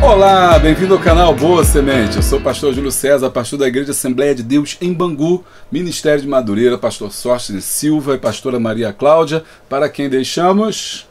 Olá, bem-vindo ao canal Boa Semente. Eu sou o pastor Júlio César, pastor da Igreja Assembleia de Deus em Bangu, Ministério de Madureira, pastor Sóstenes Silva e pastora Maria Cláudia, para quem deixamos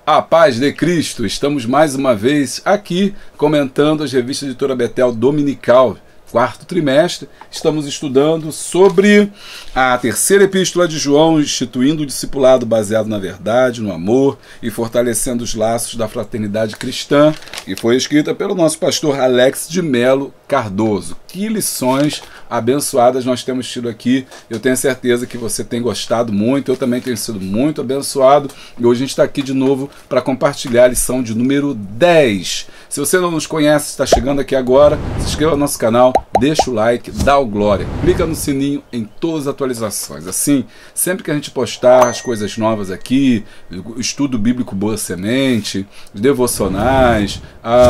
a paz de Cristo. Estamos mais uma vez aqui comentando as revistas Editora Betel Dominical, quarto trimestre. Estamos estudando sobre a terceira epístola de João, instituindo o discipulado baseado na verdade, no amor e fortalecendo os laços da fraternidade cristã, e foi escrita pelo nosso pastor Alex de Melo Cardoso. Que lições abençoadas nós temos tido aqui. Eu tenho certeza que você tem gostado muito, eu também tenho sido muito abençoado, e hoje a gente está aqui de novo para compartilhar a lição de número 10. Se você não nos conhece, está chegando aqui agora, se inscreva no nosso canal, deixa o like, dá o glória, clica no sininho em todas as atualizações. Assim, sempre que a gente postar as coisas novas aqui, o estudo bíblico Boa Semente, os devocionais,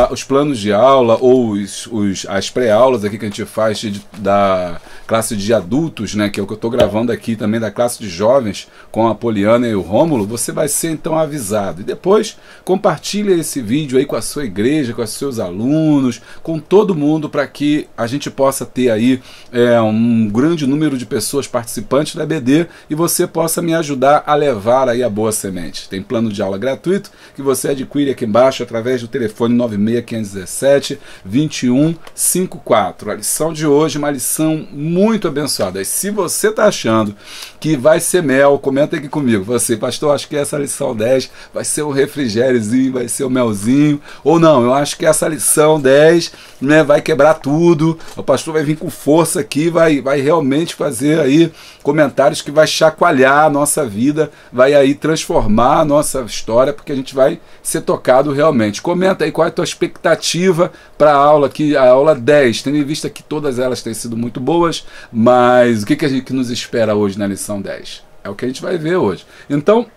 os planos de aula ou as pré-aulas aqui que a gente faz da classe de adultos, né, que é o que eu estou gravando aqui também da classe de jovens com a Poliana e o Rômulo, você vai ser então avisado. E depois compartilha esse vídeo aí com a sua igreja, com os seus alunos, com todo mundo, para que a gente possa ter aí um grande número de pessoas participantes da EBD e você possa me ajudar a levar aí a Boa Semente. Tem plano de aula gratuito que você adquire aqui embaixo através do telefone 96517-2154. A lição de hoje é uma lição muito abençoada. E se você está achando que vai ser mel, comenta aqui comigo. Você, pastor, acho que essa lição 10 vai ser um refrigériozinho, vai ser um melzinho. Ou não, eu acho que essa lição 10, né, vai quebrar tudo. O pastor vai vir com força aqui, vai realmente fazer aí comentários que vai chacoalhar a nossa vida, vai aí transformar a nossa história, porque a gente vai ser tocado realmente. Comenta aí qual é a tua expectativa para a aula aqui, a aula 10, tendo em vista que todas elas têm sido muito boas, mas o que a gente nos espera hoje na lição 10? É o que a gente vai ver hoje. Então,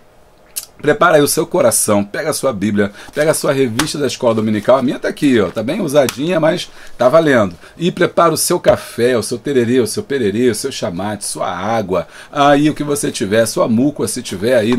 prepara aí o seu coração, pega a sua Bíblia, pega a sua revista da escola dominical, a minha tá aqui, ó, tá bem usadinha, mas tá valendo. E prepara o seu café, o seu tererê, o seu pererê, o seu chamate, sua água, aí o que você tiver, sua muca, se tiver aí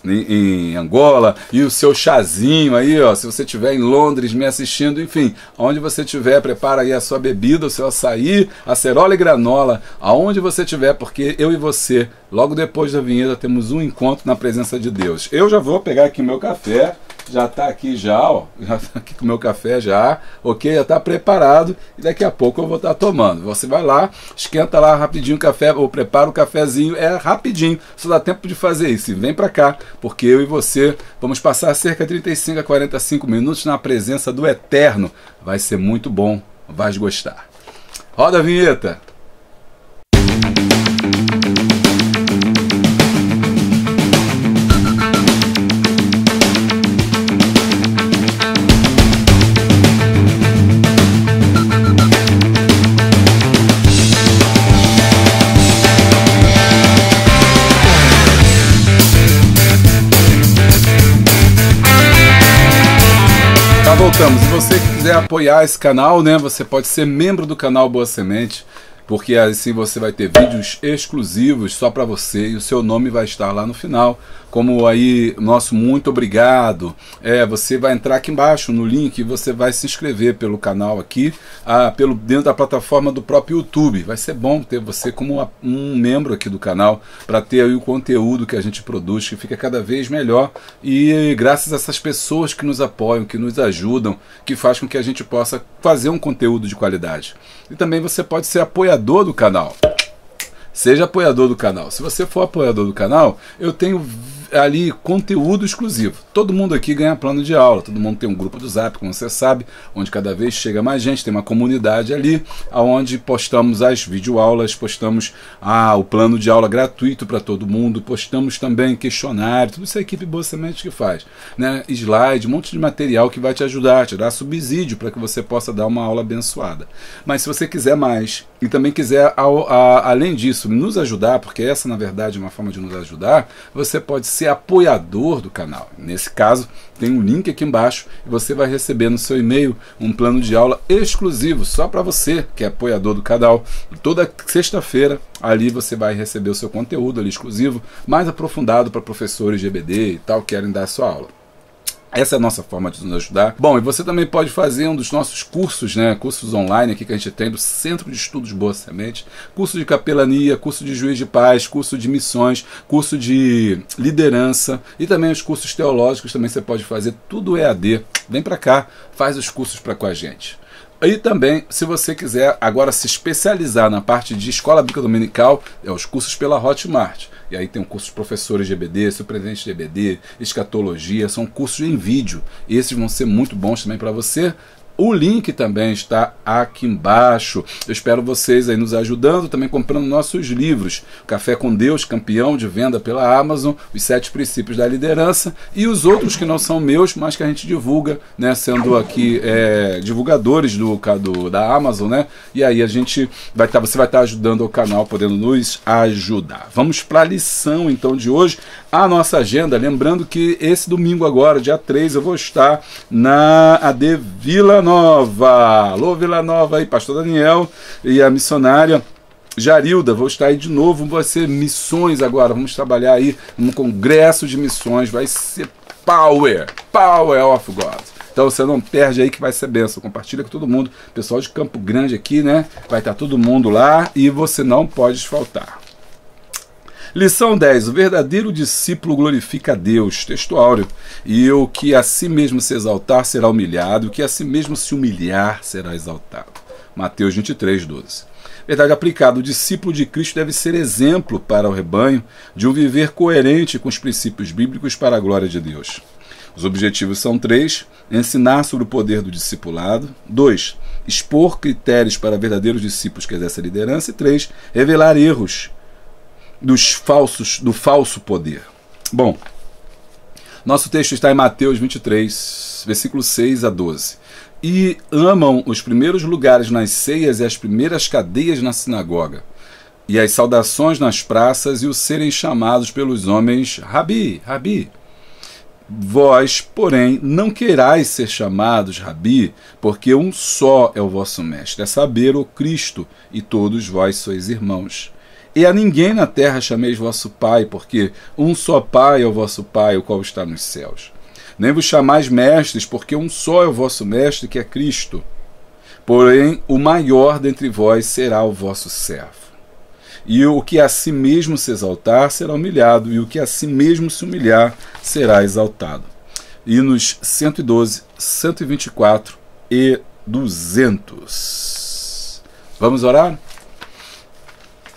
em Angola, e o seu chazinho aí, ó, se você estiver em Londres me assistindo, enfim, onde você estiver, prepara aí a sua bebida, o seu açaí, acerola e granola, aonde você estiver, porque eu e você, logo depois da vinheta, temos um encontro na presença de Deus. Eu já vou pegar aqui meu café, já está aqui já, ó, já tá aqui com o meu café já, ok? Já está preparado e daqui a pouco eu vou estar tomando. Você vai lá, esquenta lá rapidinho o café, ou prepara o cafezinho, é rapidinho, só dá tempo de fazer isso. E vem para cá, porque eu e você vamos passar cerca de 35 a 45 minutos na presença do Eterno. Vai ser muito bom, vais gostar. Roda a vinheta! Voltamos. Se você quiser apoiar esse canal, né, você pode ser membro do canal Boa Semente, porque assim você vai ter vídeos exclusivos só para você e o seu nome vai estar lá no final, como aí nosso muito obrigado. Você vai entrar aqui embaixo no link e você vai se inscrever pelo canal aqui, dentro da plataforma do próprio YouTube. Vai ser bom ter você como um membro aqui do canal, para ter aí o conteúdo que a gente produz, que fica cada vez melhor, e graças a essas pessoas que nos apoiam, que nos ajudam, que faz com que a gente possa fazer um conteúdo de qualidade. E também você pode ser apoiador do canal. Seja apoiador do canal. Se você for apoiador do canal, eu tenho ali conteúdo exclusivo. Todo mundo aqui ganha plano de aula, todo mundo tem um grupo do Zap, como você sabe, onde cada vez chega mais gente, tem uma comunidade ali, onde postamos as videoaulas, postamos o plano de aula gratuito para todo mundo, postamos também questionário, tudo isso a equipe Boa Semente que faz, né? Slide, um monte de material que vai te ajudar, te dar subsídio para que você possa dar uma aula abençoada. Mas se você quiser mais e também quiser, além disso, nos ajudar, porque essa na verdade é uma forma de nos ajudar, você pode ser apoiador do canal. Nesse caso, tem um link aqui embaixo e você vai receber no seu e-mail um plano de aula exclusivo só para você que é apoiador do canal. Toda sexta-feira ali você vai receber o seu conteúdo ali exclusivo, mais aprofundado para professores de EBD e tal que querem dar a sua aula. Essa é a nossa forma de nos ajudar. Bom, e você também pode fazer um dos nossos cursos, né? Cursos online aqui que a gente tem do Centro de Estudos Boa Semente. Curso de capelania, curso de juiz de paz, curso de missões, curso de liderança e também os cursos teológicos também você pode fazer, tudo EAD. Vem para cá, faz os cursos com a gente. E também, se você quiser agora se especializar na parte de escola bíblica dominical, é os cursos pela Hotmart. E aí tem o curso de professores de EBD, superintendente de EBD, escatologia, são cursos em vídeo. Esses vão ser muito bons também para você. O link também está aqui embaixo. Eu espero vocês aí nos ajudando, também comprando nossos livros. Café com Deus, campeão de venda pela Amazon, os 7 princípios da liderança e os outros que não são meus, mas que a gente divulga, né, sendo aqui divulgadores da Amazon, né? E aí a gente você vai estar ajudando o canal, podendo nos ajudar. Vamos para a lição então de hoje. A nossa agenda, lembrando que esse domingo agora, dia 3, eu vou estar na AD Vila Nova. Alô, Vila Nova aí, pastor Daniel e a missionária Jarilda, vou estar aí de novo, vai ser missões agora, vamos trabalhar aí num congresso de missões, vai ser Power of God. Então você não perde aí que vai ser bênção, compartilha com todo mundo, pessoal de Campo Grande aqui, né, vai estar todo mundo lá e você não pode faltar. Lição 10. O verdadeiro discípulo glorifica a Deus. Texto áureo. E o que a si mesmo se exaltar será humilhado, o que a si mesmo se humilhar será exaltado. Mateus 23, 12. Verdade aplicada. O discípulo de Cristo deve ser exemplo para o rebanho de um viver coerente com os princípios bíblicos para a glória de Deus. Os objetivos são 3. Ensinar sobre o poder do discipulado. 2. Expor critérios para verdadeiros discípulos que exercem a liderança. E 3. Revelar erros do falso poder. Bom, nosso texto está em Mateus 23, versículos 6 a 12. E amam os primeiros lugares nas ceias e as primeiras cadeias na sinagoga, e as saudações nas praças e os serem chamados pelos homens Rabi, Rabi. Vós, porém, não querais ser chamados Rabi, porque um só é o vosso mestre, é saber, o Cristo, e todos vós sois irmãos. E a ninguém na terra chameis vosso Pai, porque um só Pai é o vosso Pai, o qual está nos céus. Nem vos chamais mestres, porque um só é o vosso mestre, que é Cristo. Porém, o maior dentre vós será o vosso servo. E o que a si mesmo se exaltar será humilhado, e o que a si mesmo se humilhar será exaltado. Hinos 112, 124 e 200. Vamos orar?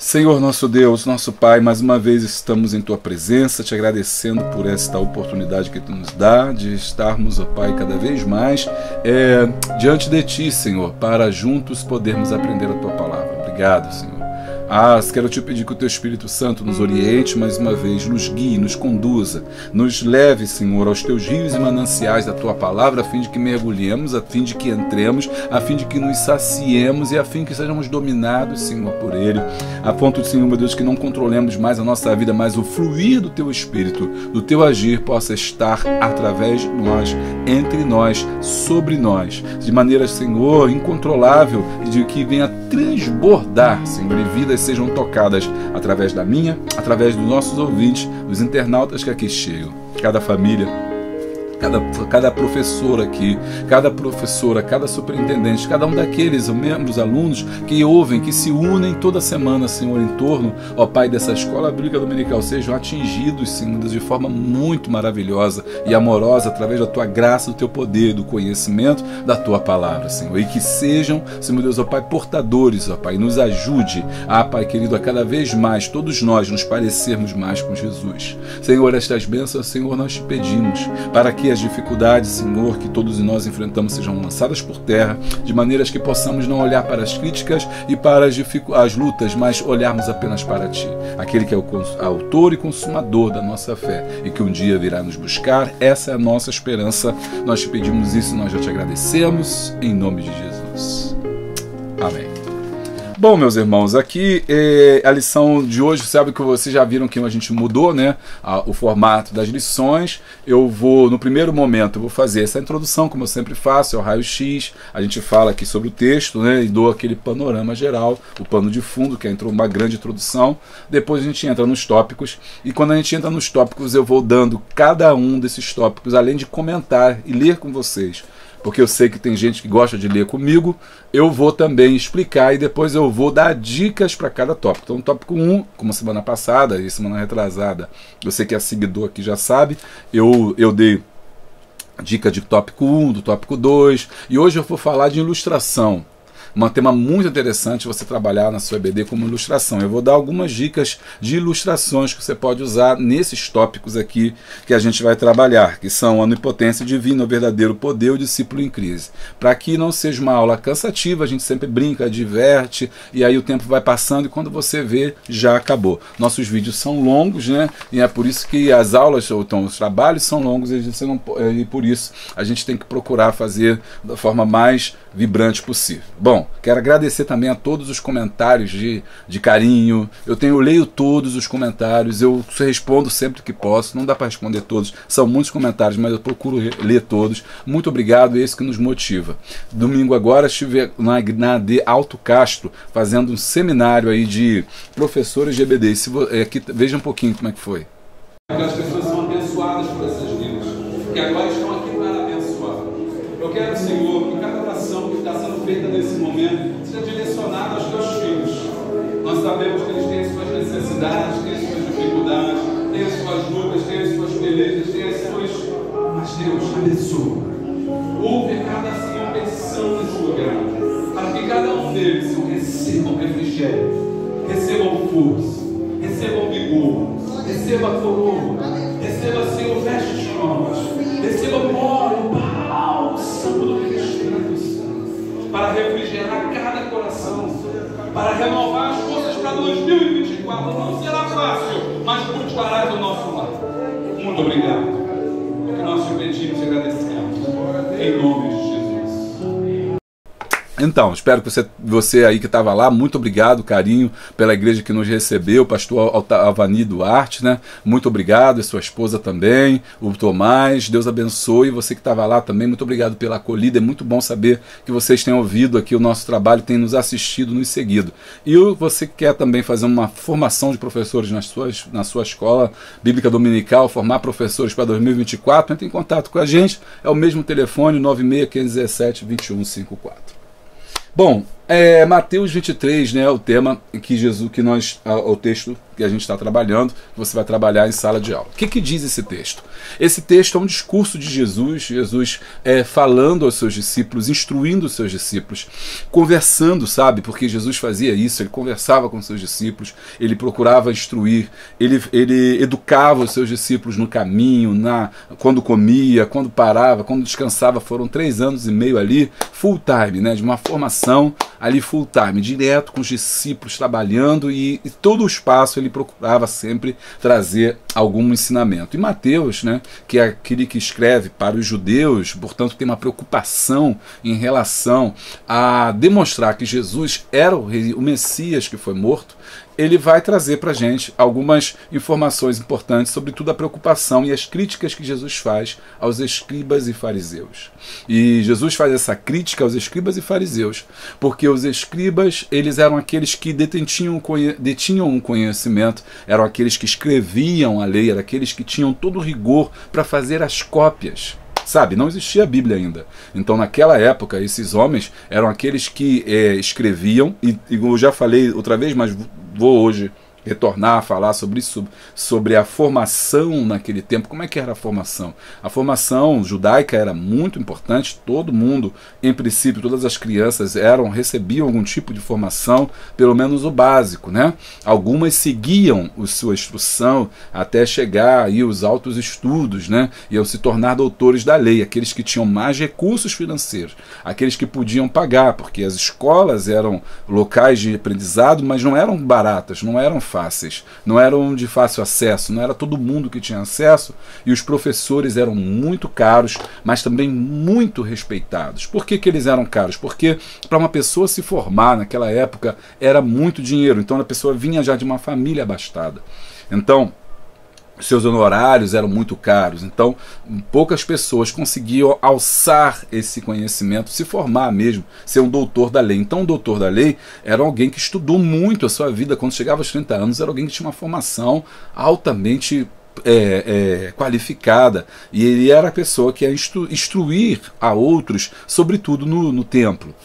Senhor nosso Deus, nosso Pai, mais uma vez estamos em Tua presença, te agradecendo por esta oportunidade que Tu nos dá de estarmos, ó Pai, cada vez mais diante de Ti, Senhor, para juntos podermos aprender a Tua palavra. Obrigado, Senhor. Quero te pedir que o Teu Espírito Santo nos oriente mais uma vez, nos guie, nos conduza, nos leve, Senhor, aos Teus rios e mananciais da Tua palavra, a fim de que mergulhemos, a fim de que entremos, a fim de que nos saciemos e a fim de que sejamos dominados, Senhor, por Ele, a ponto, Senhor, meu Deus, que não controlemos mais a nossa vida, mas o fluir do Teu Espírito, do Teu agir, possa estar através de nós, entre nós, sobre nós, de maneira, Senhor, incontrolável e de que venha transbordar, Senhor, e vidas sejam tocadas através da minha, através dos nossos ouvintes, dos internautas que aqui chegam, cada família, cada professor aqui, cada professora, cada superintendente, cada um daqueles membros, alunos que ouvem, que se unem toda semana, Senhor, em torno, ó Pai, dessa escola bíblica dominical, sejam atingidos, Senhor, de forma muito maravilhosa e amorosa, através da Tua graça, do Teu poder, do conhecimento da Tua palavra, Senhor, e que sejam, Senhor Deus, ó Pai, portadores, ó Pai, nos ajude, Pai querido, a cada vez mais, todos nós, nos parecermos mais com Jesus. Senhor, estas bênçãos, Senhor, nós te pedimos, para que as dificuldades, Senhor, que todos nós enfrentamos sejam lançadas por terra, de maneiras que possamos não olhar para as críticas e para as lutas, mas olharmos apenas para Ti, aquele que é o autor e consumador da nossa fé e que um dia virá nos buscar. Essa é a nossa esperança. Nós te pedimos isso, nós já te agradecemos, em nome de Jesus. Amém. Bom, meus irmãos, aqui a lição de hoje, sabe que vocês já viram que a gente mudou, né, o formato das lições. Eu vou, no primeiro momento, eu vou fazer essa introdução, como eu sempre faço, é o raio-x, a gente fala aqui sobre o texto, né, e dou aquele panorama geral, o pano de fundo, que é uma grande introdução. Depois a gente entra nos tópicos, e quando a gente entra nos tópicos, eu vou dando cada um desses tópicos, além de comentar e ler com vocês, porque eu sei que tem gente que gosta de ler comigo. Eu vou também explicar e depois eu vou dar dicas para cada tópico. Então, tópico 1, como semana passada e semana retrasada, eu sei que é seguidor aqui já sabe, eu dei dica de tópico 1, do tópico 2, e hoje eu vou falar de ilustração. Um tema muito interessante você trabalhar na sua EBD como ilustração. Eu vou dar algumas dicas de ilustrações que você pode usar nesses tópicos aqui que a gente vai trabalhar, que são a onipotência divina, o verdadeiro poder, o discípulo em crise. Para que não seja uma aula cansativa, a gente sempre brinca, diverte, e aí o tempo vai passando e quando você vê, já acabou. Nossos vídeos são longos, né? E é por isso que as aulas, ou então os trabalhos são longos, e por isso a gente tem que procurar fazer da forma mais vibrante possível. Bom, quero agradecer também a todos os comentários de carinho. Eu leio todos os comentários, eu respondo sempre que posso. Não dá para responder todos, são muitos comentários, mas eu procuro ler todos. Muito obrigado, é isso que nos motiva. Domingo agora estive na AD Alto Castro fazendo um seminário aí de professores de EBD. Aqui, veja um pouquinho como é que foi. As pessoas são abençoadas por essas vidas, que agora estão aqui para abençoar. Eu quero, Senhor, que cada oração que está sendo feita nesse momento seja direcionada aos teus filhos. Nós sabemos que eles têm as suas necessidades, têm as suas dificuldades, têm as suas lutas, têm as suas pelejas, têm as suas... Mas Deus abençoa. Ouve cada Senhor petição nesse lugar, para que cada um deles, Senhor, recebam refrigério, recebam força, recebam vigor, receba coroa, receba, Senhor, vestes novas, receba óleo, bálsamo do Espírito Santo, para refrigerar cada coração, para renovar as forças para 2024. Não será fácil, mas continuarás do nosso lado. Muito obrigado. É que nós te pedimos e agradecemos. Em nome de Jesus. Então, espero que você aí que estava lá, muito obrigado, carinho, pela igreja que nos recebeu, pastor Alvani Duarte, né? Muito obrigado, e sua esposa também, o Tomás, Deus abençoe, você que estava lá também, muito obrigado pela acolhida, é muito bom saber que vocês têm ouvido aqui o nosso trabalho, têm nos assistido, nos seguido. E você que quer também fazer uma formação de professores na sua escola bíblica dominical, formar professores para 2024, entre em contato com a gente, é o mesmo telefone, 96-517-2154. Bom, Mateus 23, né, o tema o texto que a gente está trabalhando, que você vai trabalhar em sala de aula. O que diz esse texto? Esse texto é um discurso de Jesus falando aos seus discípulos, instruindo os seus discípulos, conversando, sabe? Porque Jesus fazia isso, ele conversava com os seus discípulos, ele procurava instruir, ele educava os seus discípulos no caminho, quando comia, quando parava, quando descansava. Foram 3 anos e meio ali, full time, né, de uma formação ali full time, direto com os discípulos trabalhando, e todo o espaço ele procurava sempre trazer algum ensinamento. E Mateus, né, que é aquele que escreve para os judeus, portanto tem uma preocupação em relação a demonstrar que Jesus era o Messias que foi morto, ele vai trazer para a gente algumas informações importantes sobre toda a preocupação e as críticas que Jesus faz aos escribas e fariseus. E Jesus faz essa crítica aos escribas e fariseus, porque os escribas, eles eram aqueles que detinham um conhecimento, eram aqueles que escreviam a lei, eram aqueles que tinham todo o rigor para fazer as cópias. Sabe, não existia a Bíblia ainda. Então, naquela época, esses homens eram aqueles que escreviam, e eu já falei outra vez, mas vou hoje retornar a falar sobre isso, sobre a formação naquele tempo. Como é que era a formação? A formação judaica era muito importante, todo mundo, em princípio, todas as crianças recebiam algum tipo de formação, pelo menos o básico, né? Algumas seguiam a sua instrução até chegar aí aos altos estudos, né? Iam se tornar doutores da lei, aqueles que tinham mais recursos financeiros, aqueles que podiam pagar, porque as escolas eram locais de aprendizado, mas não eram baratas, não eram fáceis, não eram de fácil acesso, não era todo mundo que tinha acesso, e os professores eram muito caros, mas também muito respeitados. Por que eles eram caros? Porque para uma pessoa se formar naquela época era muito dinheiro, então a pessoa vinha já de uma família abastada. Então, seus honorários eram muito caros, então poucas pessoas conseguiam alçar esse conhecimento, se formar mesmo, ser um doutor da lei. Então, um doutor da lei era alguém que estudou muito a sua vida. Quando chegava aos 30 anos, era alguém que tinha uma formação altamente qualificada, e ele era a pessoa que ia instruir a outros, sobretudo no templo.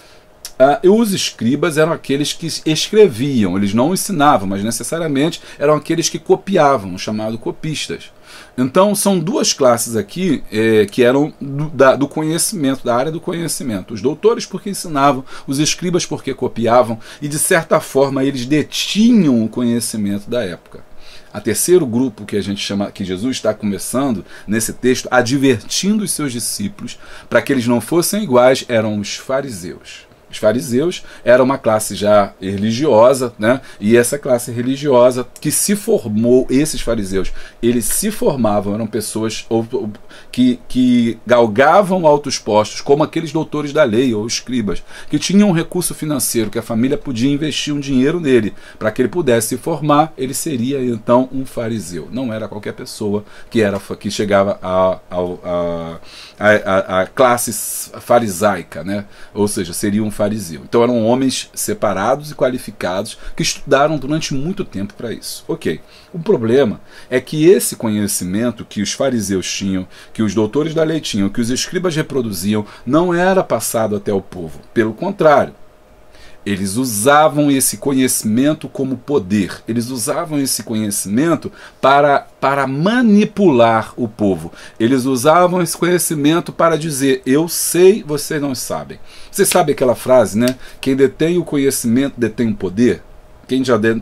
Os escribas eram aqueles que escreviam, eles não ensinavam, mas necessariamente eram aqueles que copiavam, chamados copistas. Então são duas classes aqui que eram do conhecimento, da área do conhecimento. Os doutores porque ensinavam, os escribas porque copiavam, e de certa forma eles detinham o conhecimento da época. A terceiro grupo que a gente chama, que Jesus está começando nesse texto, advertindo os seus discípulos para que eles não fossem iguais, eram os fariseus. Os fariseus eram uma classe já religiosa, né? E essa classe religiosa que se formou, esses fariseus, eles se formavam, eram pessoas que galgavam altos postos, como aqueles doutores da lei ou escribas, que tinham um recurso financeiro, que a família podia investir um dinheiro nele, para que ele pudesse se formar. Ele seria então um fariseu. Não era qualquer pessoa que chegava a classe farisaica, né? Ou seja, seria um fariseu. Então eram homens separados e qualificados que estudaram durante muito tempo para isso. Ok. O problema é que esse conhecimento que os fariseus tinham, que os doutores da lei tinham, que os escribas reproduziam, não era passado até o povo. Pelo contrário, eles usavam esse conhecimento como poder. Eles usavam esse conhecimento para manipular o povo. Eles usavam esse conhecimento para dizer: eu sei, vocês não sabem. Você sabe aquela frase, né? Quem detém o conhecimento detém o poder?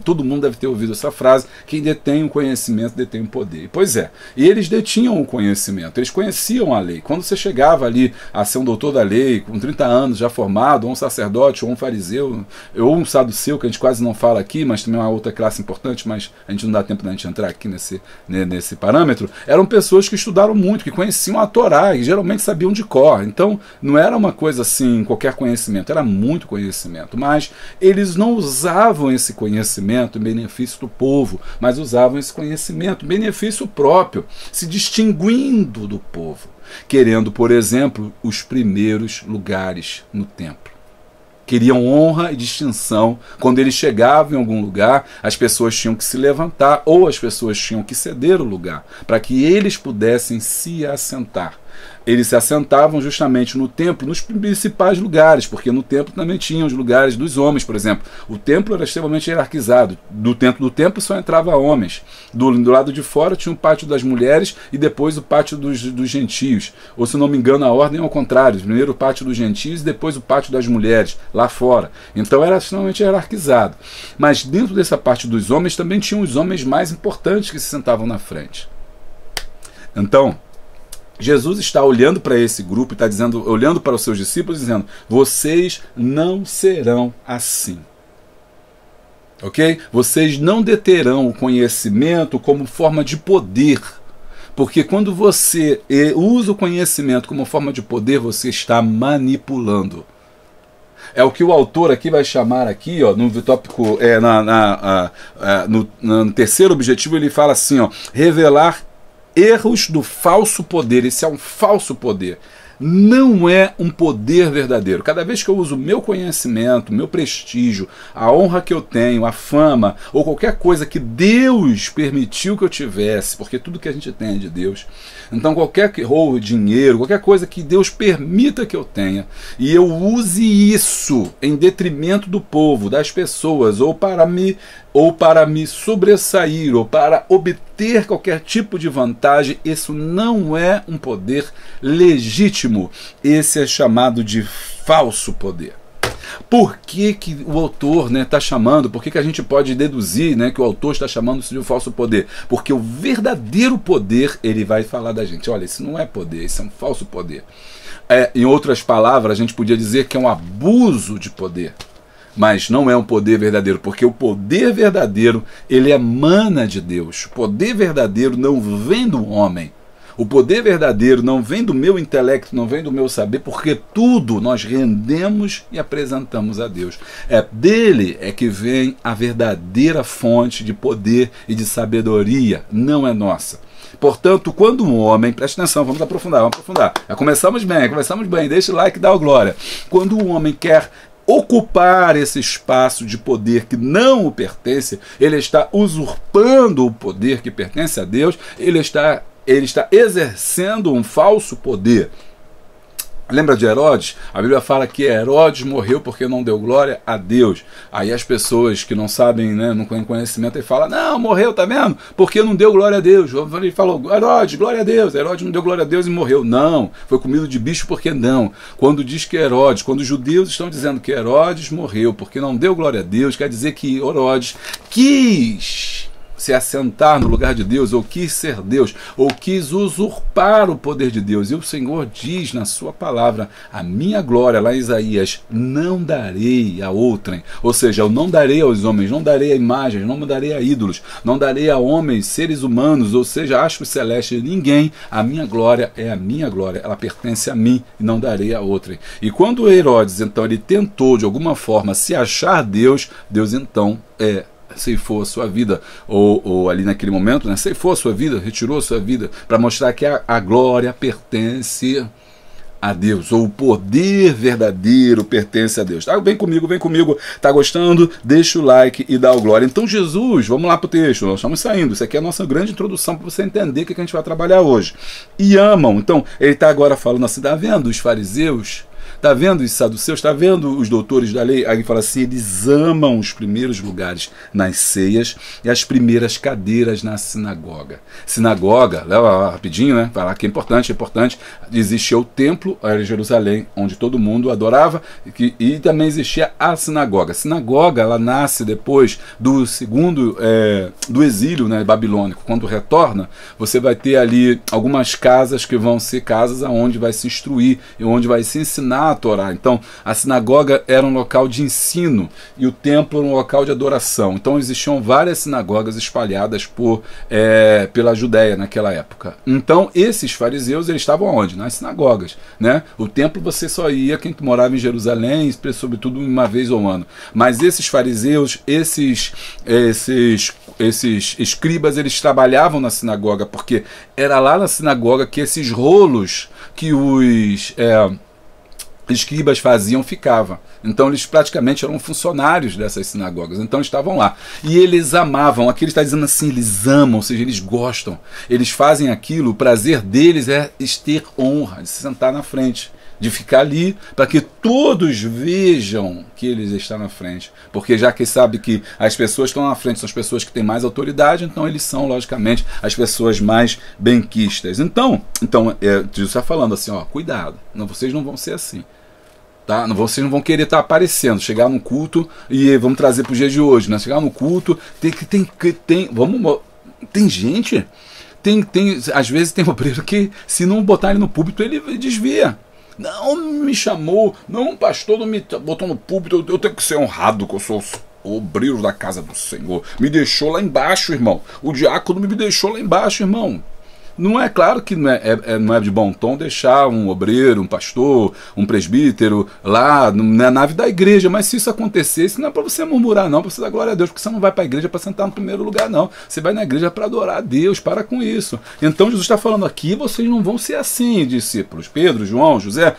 Todo mundo deve ter ouvido essa frase: quem detém o conhecimento detém o poder. Pois é, e eles detinham o conhecimento, eles conheciam a lei. Quando você chegava ali a ser um doutor da lei, com 30 anos já formado, ou um sacerdote, ou um fariseu, ou um saduceu, que a gente quase não fala aqui, mas também é uma outra classe importante, mas a gente não dá tempo de a gente entrar aqui nesse parâmetro, eram pessoas que estudaram muito, que conheciam a Torá, e geralmente sabiam de cor. Então não era uma coisa assim, qualquer conhecimento, era muito conhecimento, mas eles não usavam esse conhecimento em benefício do povo, mas usavam esse conhecimento em benefício próprio, se distinguindo do povo, querendo, por exemplo, os primeiros lugares no templo. Queriam honra e distinção. Quando eles chegavam em algum lugar, as pessoas tinham que se levantar, ou as pessoas tinham que ceder o lugar, para que eles pudessem se assentar. Eles se assentavam justamente no templo, nos principais lugares, porque no templo também tinham os lugares dos homens, por exemplo. O templo era extremamente hierarquizado. Do templo só entrava homens. Do lado de fora tinha o pátio das mulheres e depois o pátio dos gentios. Ou, se não me engano, a ordem é ao contrário. Primeiro o pátio dos gentios e depois o pátio das mulheres, lá fora. Então era extremamente hierarquizado. Mas dentro dessa parte dos homens também tinham os homens mais importantes que se sentavam na frente. Então, Jesus está olhando para esse grupo, está dizendo, olhando para os seus discípulos, dizendo: vocês não serão assim. Ok? Vocês não deterão o conhecimento como forma de poder. Porque quando você usa o conhecimento como forma de poder, você está manipulando. É o que o autor aqui vai chamar aqui, ó, no tópico, no terceiro objetivo, ele fala assim, ó, revelar erros do falso poder. Esse é um falso poder. Não é um poder verdadeiro. Cada vez que eu uso o meu conhecimento, meu prestígio, a honra que eu tenho, a fama, ou qualquer coisa que Deus permitiu que eu tivesse, porque tudo que a gente tem é de Deus, então qualquer ou dinheiro, qualquer coisa que Deus permita que eu tenha, e eu use isso em detrimento do povo, das pessoas, ou para me sobressair, ou para obter qualquer tipo de vantagem, isso não é um poder legítimo. Esse é chamado de falso poder. Por que o autor está chamando, por que a gente pode deduzir que o autor está chamando isso de um falso poder? Porque o verdadeiro poder, ele vai falar da gente: olha, isso não é poder, isso é um falso poder. Em outras palavras, a gente podia dizer que é um abuso de poder. mas não é um poder verdadeiro, porque o poder verdadeiro, ele emana de Deus. O poder verdadeiro não vem do homem. O poder verdadeiro não vem do meu intelecto, não vem do meu saber, porque tudo nós rendemos e apresentamos a Deus. É dele é que vem a verdadeira fonte de poder e de sabedoria, não é nossa. Portanto, quando um homem, preste atenção, vamos aprofundar. Começamos bem, deixa o like e dá o glória. Quando um homem quer ocupar esse espaço de poder que não o pertence, ele está usurpando o poder que pertence a Deus, ele está exercendo um falso poder. Lembra de Herodes? A Bíblia fala que Herodes morreu porque não deu glória a Deus. Aí as pessoas que não sabem, né, não têm conhecimento, ele fala, não, morreu, tá vendo? Porque não deu glória a Deus. Ele falou, Herodes, glória a Deus. Herodes não deu glória a Deus e morreu. Não, foi comido de bicho porque não. Quando diz que Herodes, quando os judeus estão dizendo que Herodes morreu porque não deu glória a Deus, quer dizer que Herodes quis se assentar no lugar de Deus, ou quis ser Deus, ou quis usurpar o poder de Deus. E o Senhor diz na sua palavra, a minha glória, lá em Isaías, não darei a outrem. Ou seja, eu não darei aos homens, não darei a imagens, não darei a ídolos, não darei a homens, seres humanos, ou seja, astros celestes, ninguém. A minha glória é a minha glória, ela pertence a mim e não darei a outrem. E quando Herodes, então, ele tentou de alguma forma se achar Deus, Deus então ceifou a sua vida, ou ali naquele momento, né, ceifou a sua vida, retirou a sua vida, para mostrar que a glória pertence a Deus, ou o poder verdadeiro pertence a Deus. Tá? Vem comigo, tá gostando? Deixa o like e dá o glória. Então Jesus, vamos lá para o texto, nós estamos saindo, isso aqui é a nossa grande introdução para você entender o que a gente vai trabalhar hoje. E amam, então ele está agora falando assim, tá vendo os fariseus? Está vendo os saduceus? Está vendo os doutores da lei? Aí ele fala assim, eles amam os primeiros lugares nas ceias e as primeiras cadeiras na sinagoga. Sinagoga, leva rapidinho, né? Vai lá que é importante. Existia o templo, era em Jerusalém, onde todo mundo adorava, e também existia a sinagoga. A sinagoga, ela nasce depois do do exílio, né, babilônico. Quando retorna, você vai ter ali algumas casas que vão ser casas onde vai se instruir e onde vai se ensinar a Torá. Então, a sinagoga era um local de ensino e o templo era um local de adoração. Então, existiam várias sinagogas espalhadas pela Judéia naquela época. Então, esses fariseus, eles estavam onde? Nas sinagogas, né? O templo você só ia quem morava em Jerusalém, sobretudo uma vez ao ano. Mas esses fariseus, esses escribas, eles trabalhavam na sinagoga, porque era lá na sinagoga que esses rolos que os escribas faziam ficava. Então eles praticamente eram funcionários dessas sinagogas, então eles estavam lá. E eles amavam, aqui ele está dizendo assim, eles amam, ou seja, eles gostam, eles fazem aquilo, o prazer deles é ter honra, de se sentar na frente, de ficar ali, para que todos vejam que eles estão na frente. Porque já que sabe que as pessoas que estão na frente são as pessoas que têm mais autoridade, então eles são, logicamente, as pessoas mais benquistas. Então Jesus está falando assim, ó, cuidado, vocês não vão ser assim. Tá? Vocês não vão querer estar aparecendo, chegar num culto, e vamos trazer para o dia de hoje, né? Chegar no culto, tem gente, às vezes tem obreiro que, se não botar ele no púlpito, ele desvia. Não me chamou, não, pastor não me botou no púlpito, eu tenho que ser honrado, que eu sou o obreiro da casa do Senhor. Me deixou lá embaixo, irmão. O diácono me deixou lá embaixo, irmão. Não é claro que não é de bom tom deixar um obreiro, um pastor, um presbítero lá na nave da igreja, mas se isso acontecer, isso não é para você murmurar não, para você dar glória a Deus, porque você não vai para a igreja para sentar no primeiro lugar não, você vai na igreja para adorar a Deus, para com isso. Então Jesus está falando aqui, vocês não vão ser assim, discípulos, Pedro, João, João,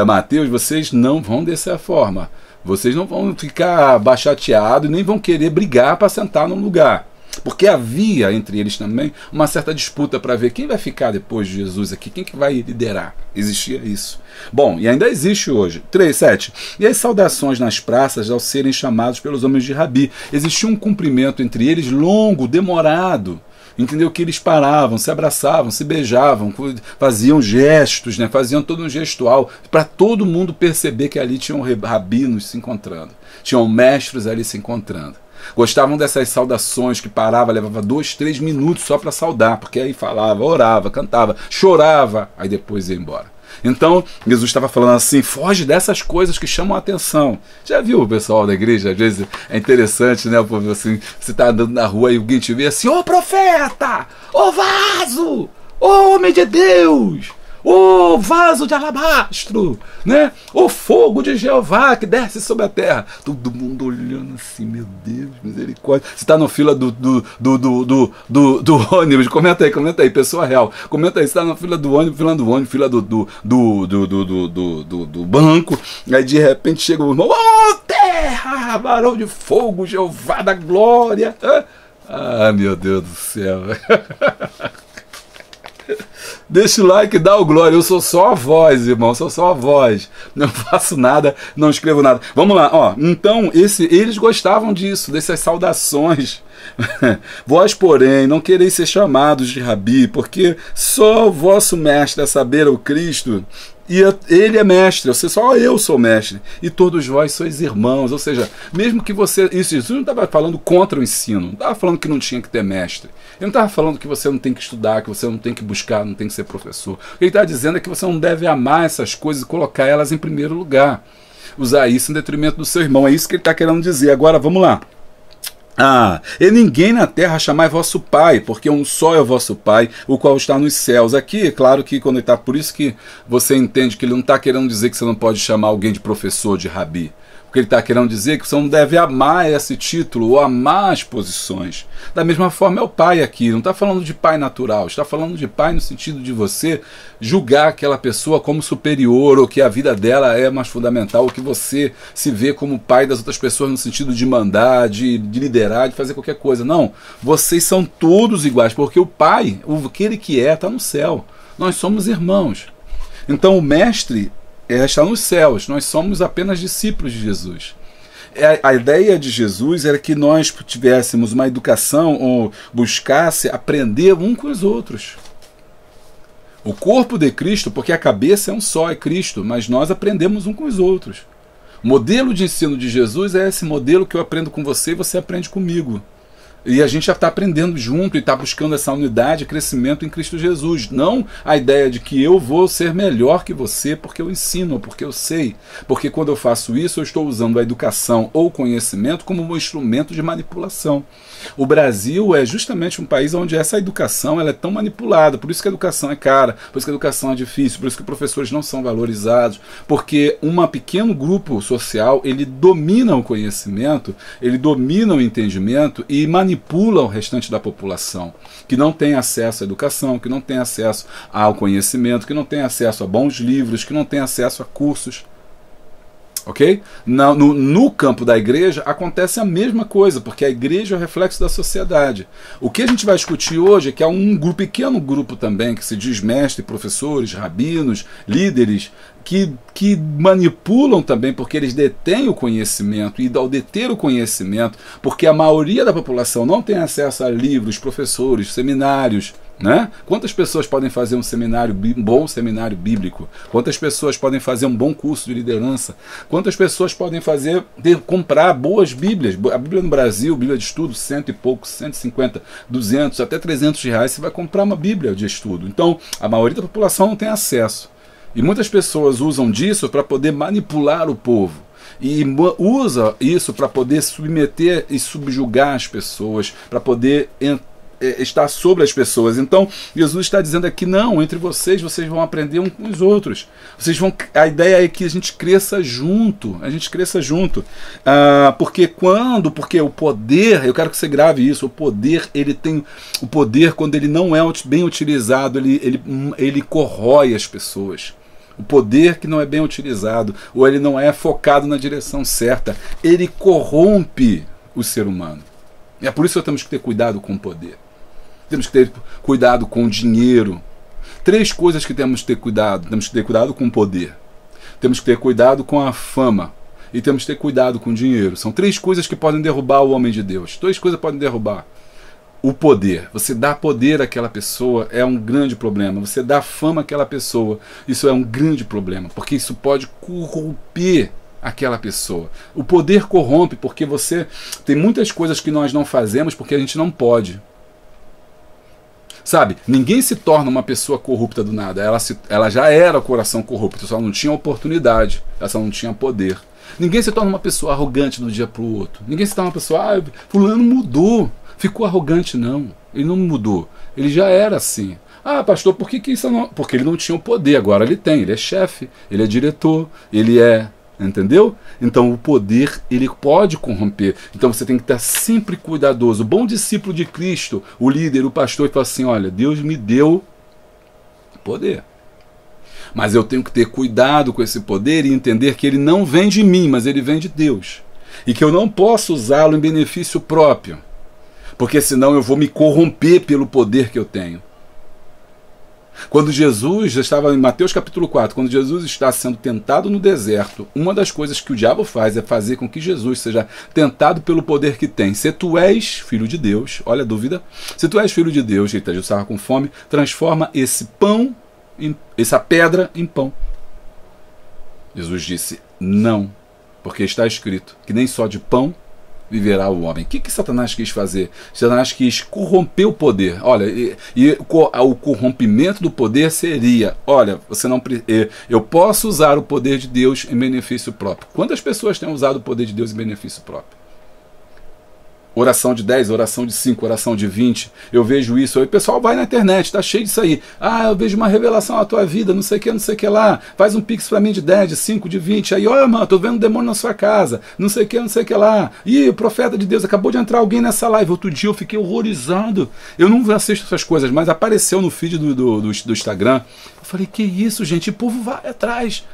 Mateus, vocês não vão dessa forma, vocês não vão ficar baixateados, nem vão querer brigar para sentar num lugar. Porque havia entre eles também uma certa disputa para ver quem vai ficar depois de Jesus aqui, quem que vai liderar. Existia isso. Bom, e ainda existe hoje. 3:7. E as saudações nas praças ao serem chamados pelos homens de Rabi. Existia um cumprimento entre eles longo, demorado. Entendeu? Que eles paravam, se abraçavam, se beijavam, faziam gestos, né? Faziam todo um gestual para todo mundo perceber que ali tinham rabinos se encontrando. Tinham mestres ali se encontrando. Gostavam dessas saudações que parava, levava 2, 3 minutos só para saudar, porque aí falava, orava, cantava, chorava, aí depois ia embora. Então, Jesus estava falando assim, foge dessas coisas que chamam a atenção. Já viu o pessoal da igreja? Às vezes é interessante, né? Assim, você está andando na rua e alguém te vê assim, ô profeta, ô vaso, ô homem de Deus, ô vaso de alabastro, né? O fogo de Jeová que desce sobre a terra. Todo mundo olhando assim, meu Deus, misericórdia. Você está na fila do ônibus, comenta aí, pessoa real. Comenta aí, você está na fila do ônibus, fila do banco. Aí de repente chega o irmão, ô terra, varão de fogo, Jeová da glória. Ah, meu Deus do céu. Deixa o like, dá o glória. Eu sou só a voz, irmão. Sou só a voz. Não faço nada, não escrevo nada. Vamos lá, ó. Então, eles gostavam disso, dessas saudações. Vós, porém, não quereis ser chamados de Rabi, porque só o vosso mestre a saber o Cristo. E ele é mestre, só eu sou mestre, e todos vós sois irmãos. Ou seja, mesmo que você... Jesus não estava falando contra o ensino, não estava falando que não tinha que ter mestre, ele não estava falando que você não tem que estudar, que você não tem que buscar, não tem que ser professor. O que ele está dizendo é que você não deve amar essas coisas e colocar elas em primeiro lugar, usar isso em detrimento do seu irmão. É isso que ele está querendo dizer. Agora vamos lá. E ninguém na terra chamai vosso pai, porque um só é o vosso pai, o qual está nos céus. Aqui, é claro que quando ele está, por isso que você entende que ele não está querendo dizer que você não pode chamar alguém de professor, de rabi. O que ele está querendo dizer é que você não deve amar esse título ou amar as posições. Da mesma forma é o pai aqui, não está falando de pai natural, está falando de pai no sentido de você julgar aquela pessoa como superior, ou que a vida dela é mais fundamental, ou que você se vê como pai das outras pessoas no sentido de mandar, de liderar, de fazer qualquer coisa. Não, vocês são todos iguais, porque o pai, aquele que está no céu. Nós somos irmãos. Então o mestre está nos céus, nós somos apenas discípulos de Jesus. A ideia de Jesus era que nós tivéssemos uma educação ou buscasse aprender um com os outros. O corpo de Cristo, porque a cabeça é um só, é Cristo, mas nós aprendemos um com os outros. O modelo de ensino de Jesus é esse modelo que eu aprendo com você e você aprende comigo. E a gente já está aprendendo junto e está buscando essa unidade, crescimento em Cristo Jesus. Não a ideia de que eu vou ser melhor que você porque eu ensino, porque eu sei. Porque quando eu faço isso, eu estou usando a educação ou conhecimento como um instrumento de manipulação. O Brasil é justamente um país onde essa educação ela é tão manipulada. Por isso que a educação é cara, por isso que a educação é difícil, por isso que os professores não são valorizados. Porque um pequeno grupo social, ele domina o conhecimento, ele domina o entendimento e manipula o restante da população, que não tem acesso à educação, que não tem acesso ao conhecimento, que não tem acesso a bons livros, que não tem acesso a cursos. Ok? No campo da igreja acontece a mesma coisa, porque a igreja é o reflexo da sociedade. O que a gente vai discutir hoje é que há um pequeno grupo também, que se diz mestre, professores, rabinos, líderes, que manipulam também, porque eles detêm o conhecimento, e ao deter o conhecimento, porque a maioria da população não tem acesso a livros, professores, seminários, né? Quantas pessoas podem fazer um bom seminário bíblico? Quantas pessoas podem fazer um bom curso de liderança? Quantas pessoas podem comprar boas bíblias? A Bíblia no Brasil, Bíblia de estudo, 100 e poucos, 150, 200, até 300 reais, você vai comprar uma Bíblia de estudo. Então, a maioria da população não tem acesso. E muitas pessoas usam disso para poder manipular o povo. E usa isso para poder submeter e subjugar as pessoas, para poder estar sobre as pessoas. Então, Jesus está dizendo aqui, não, entre vocês vão aprender um com os outros. A ideia é que a gente cresça junto, porque o poder, eu quero que você grave isso, o poder quando ele não é bem utilizado, ele corrói as pessoas. O poder que não é bem utilizado, ou ele não é focado na direção certa, ele corrompe o ser humano. E é por isso que temos que ter cuidado com o poder. Temos que ter cuidado com o dinheiro. 3 coisas que temos que ter cuidado. Temos que ter cuidado com o poder. Temos que ter cuidado com a fama. E temos que ter cuidado com o dinheiro. São 3 coisas que podem derrubar o homem de Deus. 2 coisas podem derrubar. O poder. Você dá poder àquela pessoa é um grande problema. Você dá fama àquela pessoa, isso é um grande problema. Porque isso pode corromper aquela pessoa. O poder corrompe porque tem muitas coisas que nós não fazemos porque a gente não pode. Sabe, ninguém se torna uma pessoa corrupta do nada. Ela já era coração corrupto, só não tinha oportunidade, ela só não tinha poder. Ninguém se torna uma pessoa arrogante de um dia para o outro. Ninguém se torna uma pessoa, fulano mudou, ficou arrogante. Não, ele não mudou, ele já era assim. Pastor, por que isso não... Porque ele não tinha o poder, agora ele tem, ele é chefe, ele é diretor, ele é... Entendeu? Então o poder, ele pode corromper. Então você tem que estar sempre cuidadoso. O bom discípulo de Cristo, o líder, o pastor, ele fala assim, olha, Deus me deu poder, mas eu tenho que ter cuidado com esse poder e entender que ele não vem de mim, mas ele vem de Deus. E que eu não posso usá-lo em benefício próprio, porque senão eu vou me corromper pelo poder que eu tenho. Quando Jesus, já estava em Mateus capítulo 4, quando Jesus está sendo tentado no deserto, uma das coisas que o diabo faz é fazer com que Jesus seja tentado pelo poder que tem. Se tu és filho de Deus, olha a dúvida, se tu és filho de Deus, ele estava com fome, transforma esse pão, essa pedra em pão. Jesus disse, não, porque está escrito que nem só de pão viverá o homem. O que Satanás quis fazer? Satanás quis corromper o poder. Olha, o corrompimento do poder seria, olha, você não, eu posso usar o poder de Deus em benefício próprio. Quantas pessoas têm usado o poder de Deus em benefício próprio? Oração de 10, oração de 5, oração de 20. Eu vejo isso. Aí o pessoal vai na internet, tá cheio disso aí. Eu vejo uma revelação na tua vida, não sei o que lá. Faz um pix pra mim de 10, de 5, de 20. Aí, mano, tô vendo um demônio na sua casa. Não sei o que lá. Ih, o profeta de Deus, acabou de entrar alguém nessa live. Outro dia eu fiquei horrorizado. Eu não assisto essas coisas, mas apareceu no feed do Instagram. Eu falei, que isso, gente? O povo vai atrás.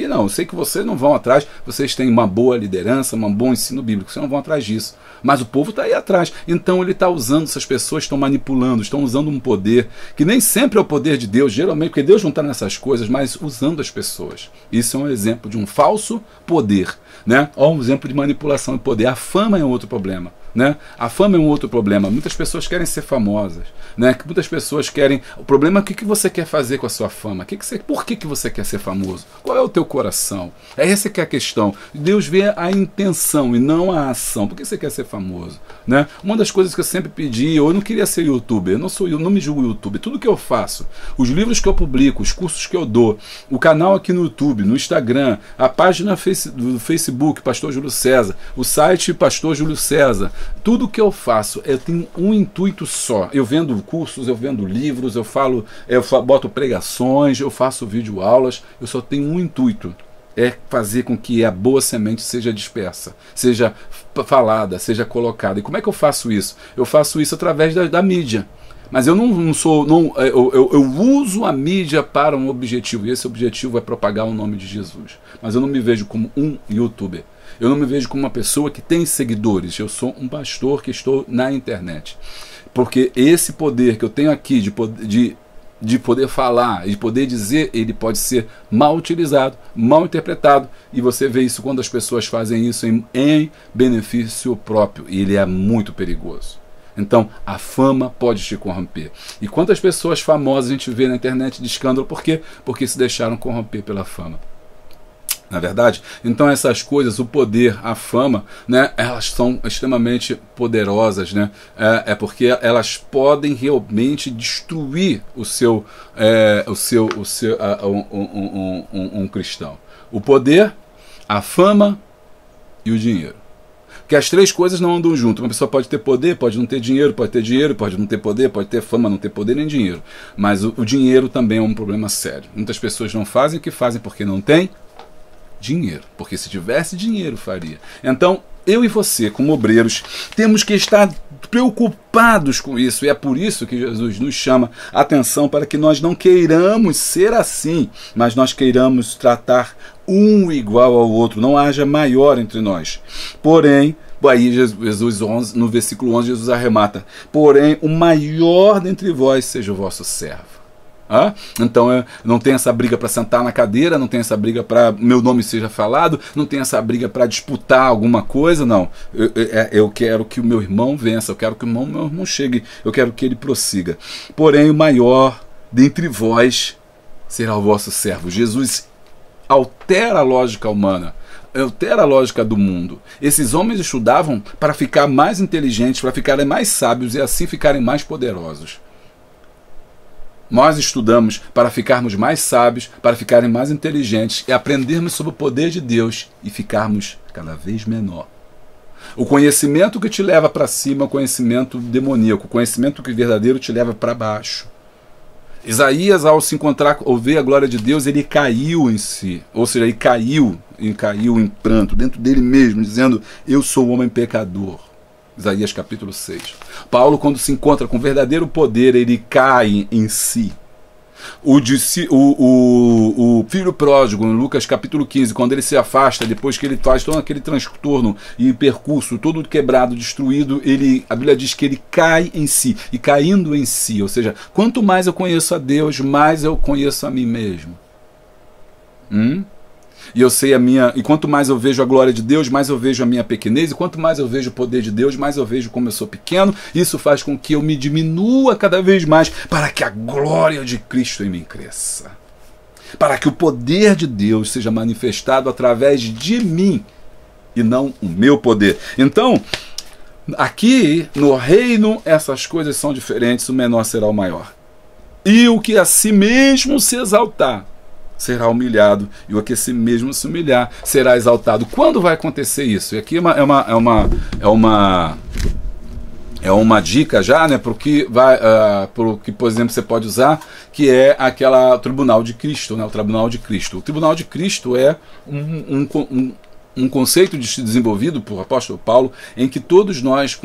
Não, eu sei que vocês não vão atrás. Vocês têm uma boa liderança, um bom ensino bíblico. Vocês não vão atrás disso. Mas o povo está aí atrás. Então ele está usando, essas pessoas estão manipulando, estão usando um poder que nem sempre é o poder de Deus, geralmente, porque Deus não está nessas coisas, mas usando as pessoas. Isso é um exemplo de um falso poder, né? Ou um exemplo de manipulação de poder. A fama é um outro problema, né? A fama é um outro problema. Muitas pessoas querem ser famosas, né? Muitas pessoas querem... O problema é o que você quer fazer com a sua fama. Por que você quer ser famoso? Qual é o teu coração? Essa que é a questão. Deus vê a intenção e não a ação. Por que você quer ser famoso, né? Uma das coisas que eu sempre pedi, eu não queria ser youtuber, eu não me julgo youtuber. Tudo que eu faço, os livros que eu publico, os cursos que eu dou, o canal aqui no YouTube, no Instagram, a página do Facebook, Pastor Júlio César, o site Pastor Júlio César, tudo que eu faço, eu tenho um intuito só. Eu vendo cursos, eu vendo livros, eu boto pregações, eu faço videoaulas, eu só tenho um intuito. É fazer com que a boa semente seja dispersa, seja falada, seja colocada. E como é que eu faço isso? Eu faço isso através da mídia. Mas eu eu uso a mídia para um objetivo, e esse objetivo é propagar o nome de Jesus. Mas eu não me vejo como um youtuber. Eu não me vejo como uma pessoa que tem seguidores. Eu sou um pastor que estou na internet. Porque esse poder que eu tenho aqui de poder falar, de poder dizer, ele pode ser mal utilizado, mal interpretado, e você vê isso quando as pessoas fazem isso em benefício próprio, e ele é muito perigoso. Então, a fama pode te corromper. E quantas pessoas famosas a gente vê na internet de escândalo, por quê? Porque se deixaram corromper pela fama. Na verdade, então essas coisas, o poder, a fama, né, elas são extremamente poderosas, né? Porque elas podem realmente destruir um cristão. O poder, a fama e o dinheiro. Porque as três coisas não andam junto. Uma pessoa pode ter poder, pode não ter dinheiro, pode não ter poder, pode ter fama, não ter poder nem dinheiro. Mas o dinheiro também é um problema sério. Muitas pessoas não fazem o que fazem porque não têm dinheiro, porque se tivesse dinheiro faria. Então eu e você, como obreiros, temos que estar preocupados com isso, e é por isso que Jesus nos chama a atenção para que nós não queiramos ser assim, mas nós queiramos tratar um igual ao outro, não haja maior entre nós. Porém, aí Jesus 11, no versículo 11, Jesus arremata, porém o maior dentre vós seja o vosso servo. Então não tem essa briga para sentar na cadeira, não tem essa briga para meu nome seja falado, não tem essa briga para disputar alguma coisa, não. Eu quero que o meu irmão vença, eu quero que o meu irmão chegue, eu quero que ele prossiga. Porém, o maior dentre vós será o vosso servo. Jesus altera a lógica humana, altera a lógica do mundo. Esses homens estudavam para ficar mais inteligentes, para ficarem mais sábios e assim ficarem mais poderosos. Nós estudamos para ficarmos mais sábios, para ficarem mais inteligentes e aprendermos sobre o poder de Deus e ficarmos cada vez menor. O conhecimento que te leva para cima é o conhecimento demoníaco, o conhecimento que verdadeiro te leva para baixo. Isaías, ao se encontrar, ao ver a glória de Deus, ele caiu em si, ou seja, ele caiu em pranto, dentro dele mesmo, dizendo, eu sou o homem pecador. Isaías capítulo 6. Paulo, quando se encontra com o verdadeiro poder, ele cai em si. O filho pródigo, em Lucas capítulo 15, quando ele se afasta, depois que ele faz todo aquele transtorno e percurso, todo quebrado, destruído, a Bíblia diz que ele cai em si, e caindo em si, ou seja, quanto mais eu conheço a Deus, mais eu conheço a mim mesmo. E eu sei e quanto mais eu vejo a glória de Deus, mais eu vejo a minha pequenez, e quanto mais eu vejo o poder de Deus, mais eu vejo como eu sou pequeno. Isso faz com que eu me diminua cada vez mais, para que a glória de Cristo em mim cresça, para que o poder de Deus seja manifestado através de mim, e não o meu poder. Então, aqui no reino, essas coisas são diferentes, o menor será o maior. E o que a si mesmo se exaltar, será humilhado, e o que a si mesmo se humilhar será exaltado. Quando vai acontecer isso? E aqui é uma dica já, né, para o que, por exemplo, você pode usar, que é o tribunal de Cristo, né, o tribunal de Cristo. O tribunal de Cristo é um conceito desenvolvido por apóstolo Paulo, em que todos nós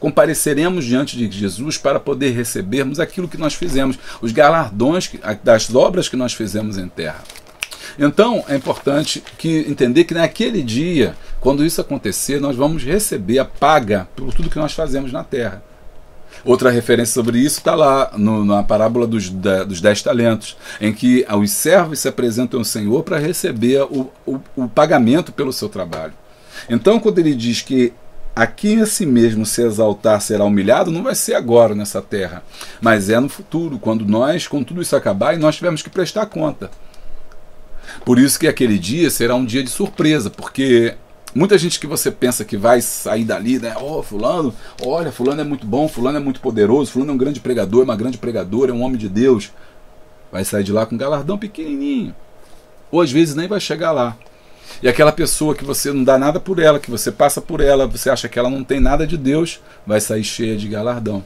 compareceremos diante de Jesus para poder recebermos aquilo que nós fizemos, os galardões das obras que nós fizemos em terra. Então, é importante entender que naquele dia, quando isso acontecer, nós vamos receber a paga por tudo que nós fazemos na terra. Outra referência sobre isso está lá na parábola dos 10 talentos, em que os servos se apresentam ao Senhor para receber o pagamento pelo seu trabalho. Então, quando ele diz que a quem a si mesmo se exaltar será humilhado, não vai ser agora nessa terra, mas é no futuro, quando tudo isso acabar e nós tivermos que prestar conta. Por isso que aquele dia será um dia de surpresa, porque muita gente que você pensa que vai sair dali, né? Fulano é muito bom, fulano é muito poderoso, fulano é um grande pregador, é uma grande pregadora, é um homem de Deus, vai sair de lá com um galardão pequenininho, ou às vezes nem vai chegar lá. E aquela pessoa que você não dá nada por ela, que você passa por ela, você acha que ela não tem nada de Deus, vai sair cheia de galardão.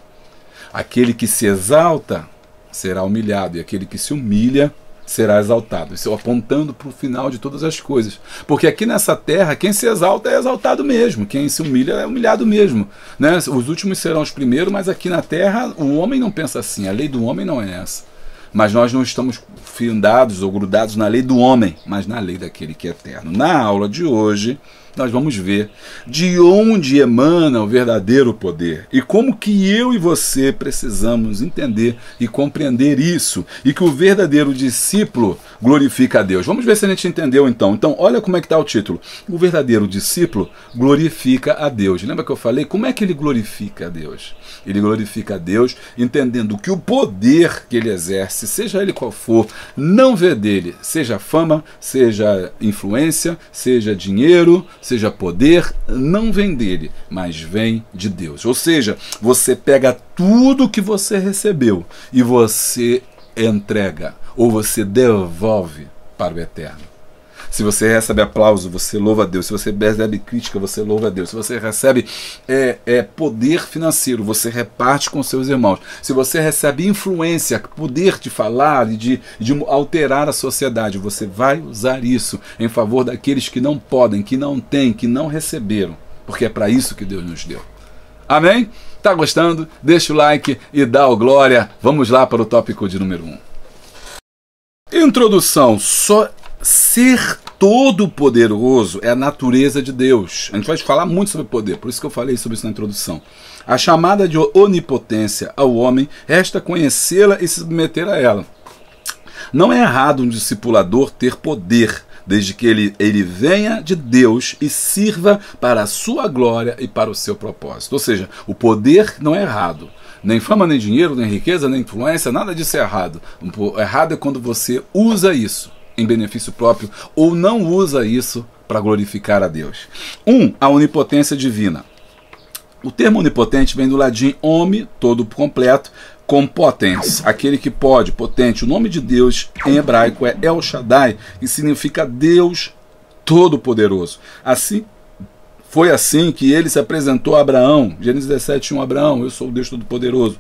Aquele que se exalta será humilhado, e aquele que se humilha será exaltado. Isso apontando para o final de todas as coisas. Porque aqui nessa terra, quem se exalta é exaltado mesmo, quem se humilha é humilhado mesmo, né? Os últimos serão os primeiros, mas aqui na terra o homem não pensa assim, a lei do homem não é essa. Mas nós não estamos findados ou grudados na lei do homem, mas na lei daquele que é eterno. Na aula de hoje, nós vamos ver de onde emana o verdadeiro poder e como que eu e você precisamos entender e compreender isso, e que o verdadeiro discípulo glorifica a Deus. Vamos ver se a gente entendeu então. Então, olha como é que está o título. O verdadeiro discípulo glorifica a Deus. Lembra que eu falei? Como é que ele glorifica a Deus? Ele glorifica a Deus entendendo que o poder que ele exerce, seja ele qual for, não vê dele, seja fama, seja influência, seja dinheiro, seja poder, não vem dele, mas vem de Deus. Ou seja, você pega tudo que você recebeu e você entrega, ou você devolve para o eterno. Se você recebe aplauso, você louva a Deus. Se você recebe crítica, você louva a Deus. Se você recebe poder financeiro, você reparte com seus irmãos. Se você recebe influência, poder de falar e de alterar a sociedade, você vai usar isso em favor daqueles que não podem, que não têm, que não receberam. Porque é para isso que Deus nos deu. Amém? Tá gostando? Deixa o like e dá o glória. Vamos lá para o tópico de número 1. Introdução. Ser todo-poderoso é a natureza de Deus. A gente vai falar muito sobre poder, por isso que eu falei sobre isso na introdução. A chamada de onipotência ao homem resta conhecê-la e se submeter a ela. Não é errado um discipulador ter poder, desde que ele venha de Deus e sirva para a sua glória e para o seu propósito. Ou seja, o poder não é errado. Nem fama, nem dinheiro, nem riqueza, nem influência, nada disso é errado. O errado é quando você usa isso em benefício próprio ou não usa isso para glorificar a Deus. A onipotência divina. O termo onipotente vem do latim omni, todo completo, compotens, aquele que pode, potente. O nome de Deus em hebraico é El Shaddai, que significa Deus Todo-Poderoso. Assim, foi assim que ele se apresentou a Abraão. Gênesis 17:1, Abraão, eu sou o Deus Todo-Poderoso.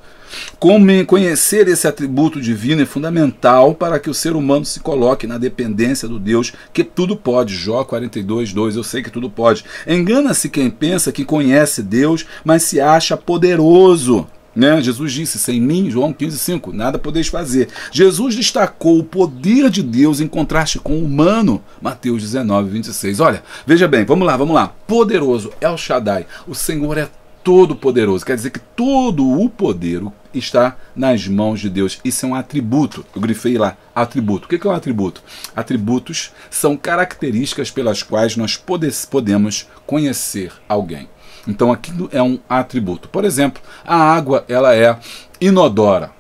Conhecer esse atributo divino é fundamental para que o ser humano se coloque na dependência do Deus que tudo pode. Jó 42:2, eu sei que tudo pode. Engana-se quem pensa que conhece Deus, mas se acha poderoso. Jesus disse, sem mim, João 15:5, nada podeis fazer. Jesus destacou o poder de Deus em contraste com o humano, Mateus 19:26. Olha, veja bem, vamos lá. Poderoso, El Shaddai, o Senhor é todo poderoso, quer dizer que todo o poder está nas mãos de Deus. Isso é um atributo, eu grifei lá, atributo. O que é um atributo? Atributos são características pelas quais nós podemos conhecer alguém. Então aquilo é um atributo. Por exemplo, a água, ela é inodora.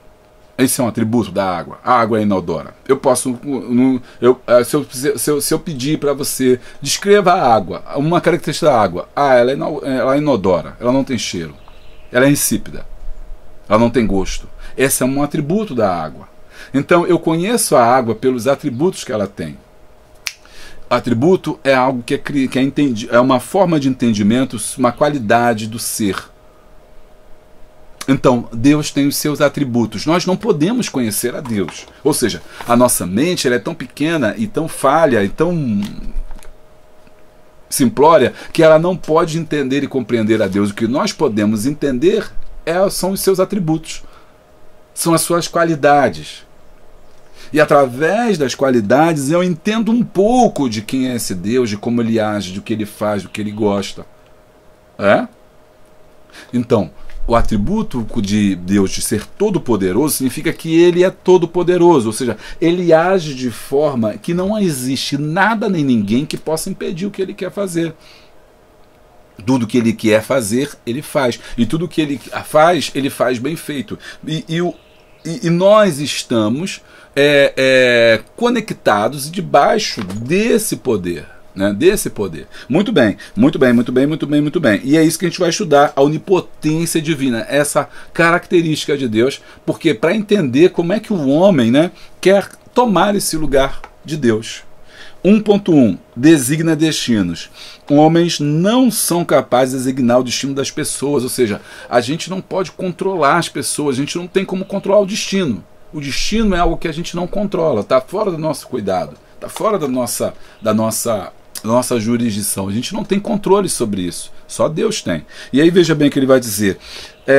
Esse é um atributo da água. A água é inodora. Eu posso, se eu pedir para você, descreva a água, uma característica da água. Ela é inodora, ela não tem cheiro, ela é insípida, ela não tem gosto. Esse é um atributo da água. Então eu conheço a água pelos atributos que ela tem. Atributo é algo que é uma forma de entendimento, uma qualidade do ser. Então, Deus tem os seus atributos. Nós não podemos conhecer a Deus. Ou seja, a nossa mente ela é tão pequena e tão falha e tão simplória que ela não pode entender e compreender a Deus. O que nós podemos entender são os seus atributos, são as suas qualidades. E através das qualidades eu entendo um pouco de quem é esse Deus, de como ele age, do que ele faz, do que ele gosta. Então, o atributo de Deus de ser todo-poderoso significa que ele é todo-poderoso, ou seja, ele age de forma que não existe nada nem ninguém que possa impedir o que ele quer fazer. Tudo que ele quer fazer, ele faz. E tudo que ele faz bem feito. E nós estamos conectados debaixo desse poder. Desse poder. Muito bem. E é isso que a gente vai estudar, a onipotência divina, essa característica de Deus, porque para entender como é que o homem quer tomar esse lugar de Deus. 1.1 designa destinos. Homens não são capazes de designar o destino das pessoas, ou seja, a gente não pode controlar as pessoas, a gente não tem como controlar o destino. O destino é algo que a gente não controla, está fora do nosso cuidado, está fora da nossa jurisdição. A gente não tem controle sobre isso, só Deus tem. E aí veja bem o que ele vai dizer.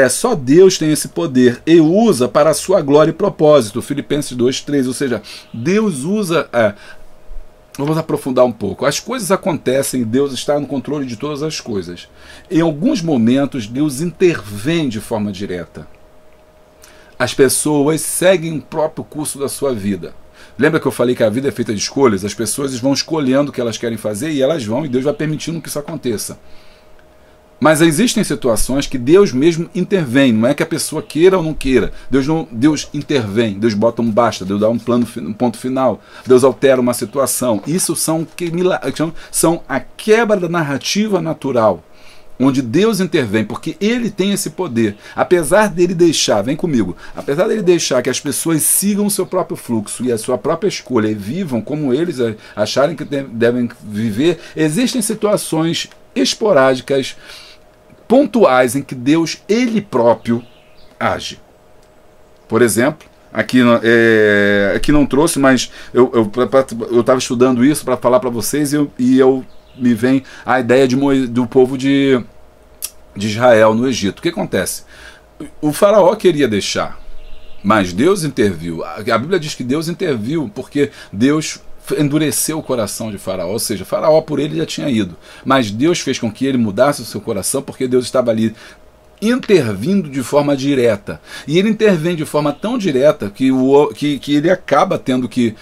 Só Deus tem esse poder e usa para a sua glória e propósito. Filipenses 2:3, ou seja, Deus usa... Vamos aprofundar um pouco. As coisas acontecem e Deus está no controle de todas as coisas. Em alguns momentos, Deus intervém de forma direta. As pessoas seguem o próprio curso da sua vida. Lembra que eu falei que a vida é feita de escolhas? As pessoas vão escolhendo o que elas querem fazer e elas vão, e Deus vai permitindo que isso aconteça. Mas existem situações que Deus mesmo intervém, não é que a pessoa queira ou não queira. Deus intervém, Deus bota um basta, Deus dá um ponto final, Deus altera uma situação. Isso são a quebra da narrativa natural, onde Deus intervém, porque Ele tem esse poder. Apesar dele deixar, vem comigo, apesar dele deixar que as pessoas sigam o seu próprio fluxo e a sua própria escolha e vivam como eles acharem que devem viver, existem situações esporádicas, pontuais, em que Deus, Ele próprio, age. Por exemplo, aqui não trouxe, mas eu estava estudando isso para falar para vocês e me vem a ideia do povo de Israel no Egito. O que acontece? O faraó queria deixar, mas Deus interviu. A Bíblia diz que Deus interviu porque Deus endureceu o coração de Faraó, ou seja, Faraó por ele já tinha ido, mas Deus fez com que ele mudasse o seu coração, porque Deus estava ali intervindo de forma direta, e ele intervém de forma tão direta que ele acaba tendo que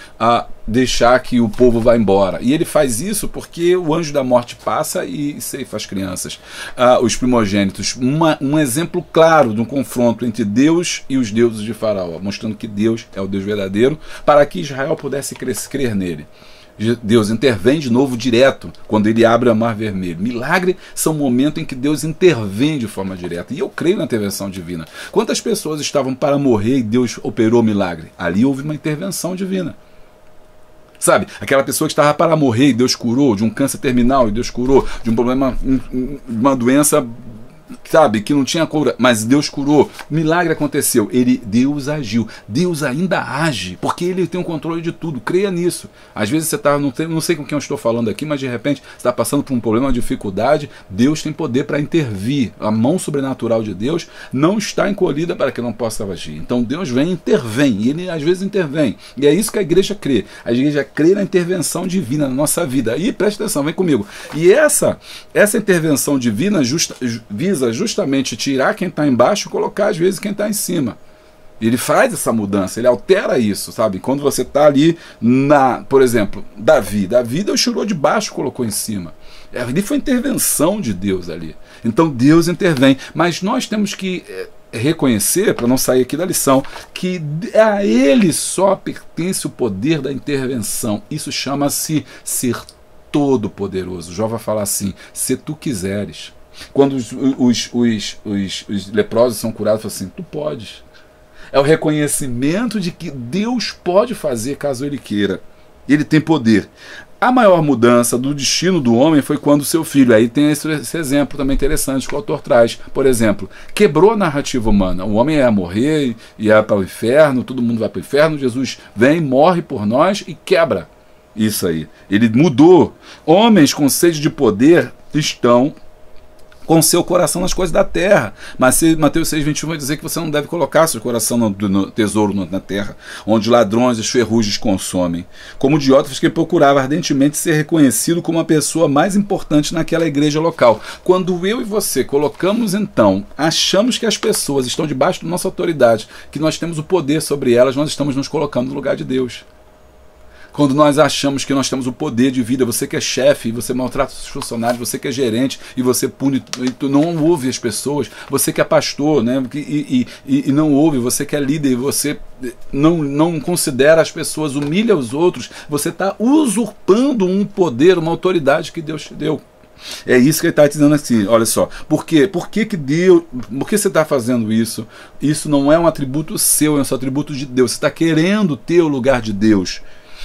deixar que o povo vá embora, e ele faz isso porque o anjo da morte passa e ceifa as crianças, os primogênitos. Um exemplo claro de um confronto entre Deus e os deuses de Faraó, mostrando que Deus é o Deus verdadeiro, para que Israel pudesse crer nele. Deus intervém de novo direto quando ele abre o mar vermelho. Milagre são momentos em que Deus intervém de forma direta. E eu creio na intervenção divina. Quantas pessoas estavam para morrer e Deus operou o milagre? Ali houve uma intervenção divina. Sabe, aquela pessoa que estava para morrer e Deus curou, de um câncer terminal e Deus curou, de um problema, uma doença, sabe, que não tinha cura, mas Deus curou, milagre aconteceu, Deus agiu, Deus ainda age, porque Ele tem o controle de tudo, creia nisso. Às vezes você está, não sei com quem eu estou falando aqui, mas de repente você está passando por um problema, uma dificuldade, Deus tem poder para intervir, a mão sobrenatural de Deus não está encolhida para que não possa agir. Então Deus vem e intervém, e Ele às vezes intervem, e é isso que a igreja crê. A igreja crê na intervenção divina na nossa vida. E presta atenção, vem comigo. E essa intervenção divina visa justamente tirar quem está embaixo e colocar às vezes quem está em cima. Ele faz essa mudança, ele altera isso, sabe? Quando você está ali, por exemplo, Davi Deus tirou de baixo e colocou em cima. Ali foi intervenção de Deus ali. Então Deus intervém, mas nós temos que reconhecer, para não sair aqui da lição, que a Ele só pertence o poder da intervenção. Isso chama-se ser todo-poderoso. Jó vai falar assim: se tu quiseres. Quando os leprosos são curados, fala assim: tu podes. É o reconhecimento de que Deus pode fazer caso Ele queira. Ele tem poder. A maior mudança do destino do homem foi quando seu filho, aí tem esse exemplo também interessante que o autor traz, por exemplo, quebrou a narrativa humana. O homem ia morrer, ia para o inferno, todo mundo vai para o inferno, Jesus vem, morre por nós e quebra isso aí. Ele mudou. Homens com sede de poder estão com seu coração nas coisas da terra. Mas Mateus 6,21 vai dizer que você não deve colocar seu coração no tesouro na terra, onde ladrões e ferrugens consomem. Como Diótrefes, que procurava ardentemente ser reconhecido como a pessoa mais importante naquela igreja local. Quando eu e você colocamos, então, achamos que as pessoas estão debaixo da nossa autoridade, que nós temos o poder sobre elas, nós estamos nos colocando no lugar de Deus. Quando nós achamos que nós temos o poder de vida, você que é chefe, você maltrata os funcionários, você que é gerente e você pune, e tu não ouve as pessoas, você que é pastor, né, e não ouve, você que é líder e você não considera as pessoas, humilha os outros, você está usurpando um poder, uma autoridade que Deus te deu. É isso que ele está dizendo assim, olha só. Por quê? Por que você está fazendo isso? Isso não é um atributo seu, é um atributo de Deus. Você está querendo ter o lugar de Deus.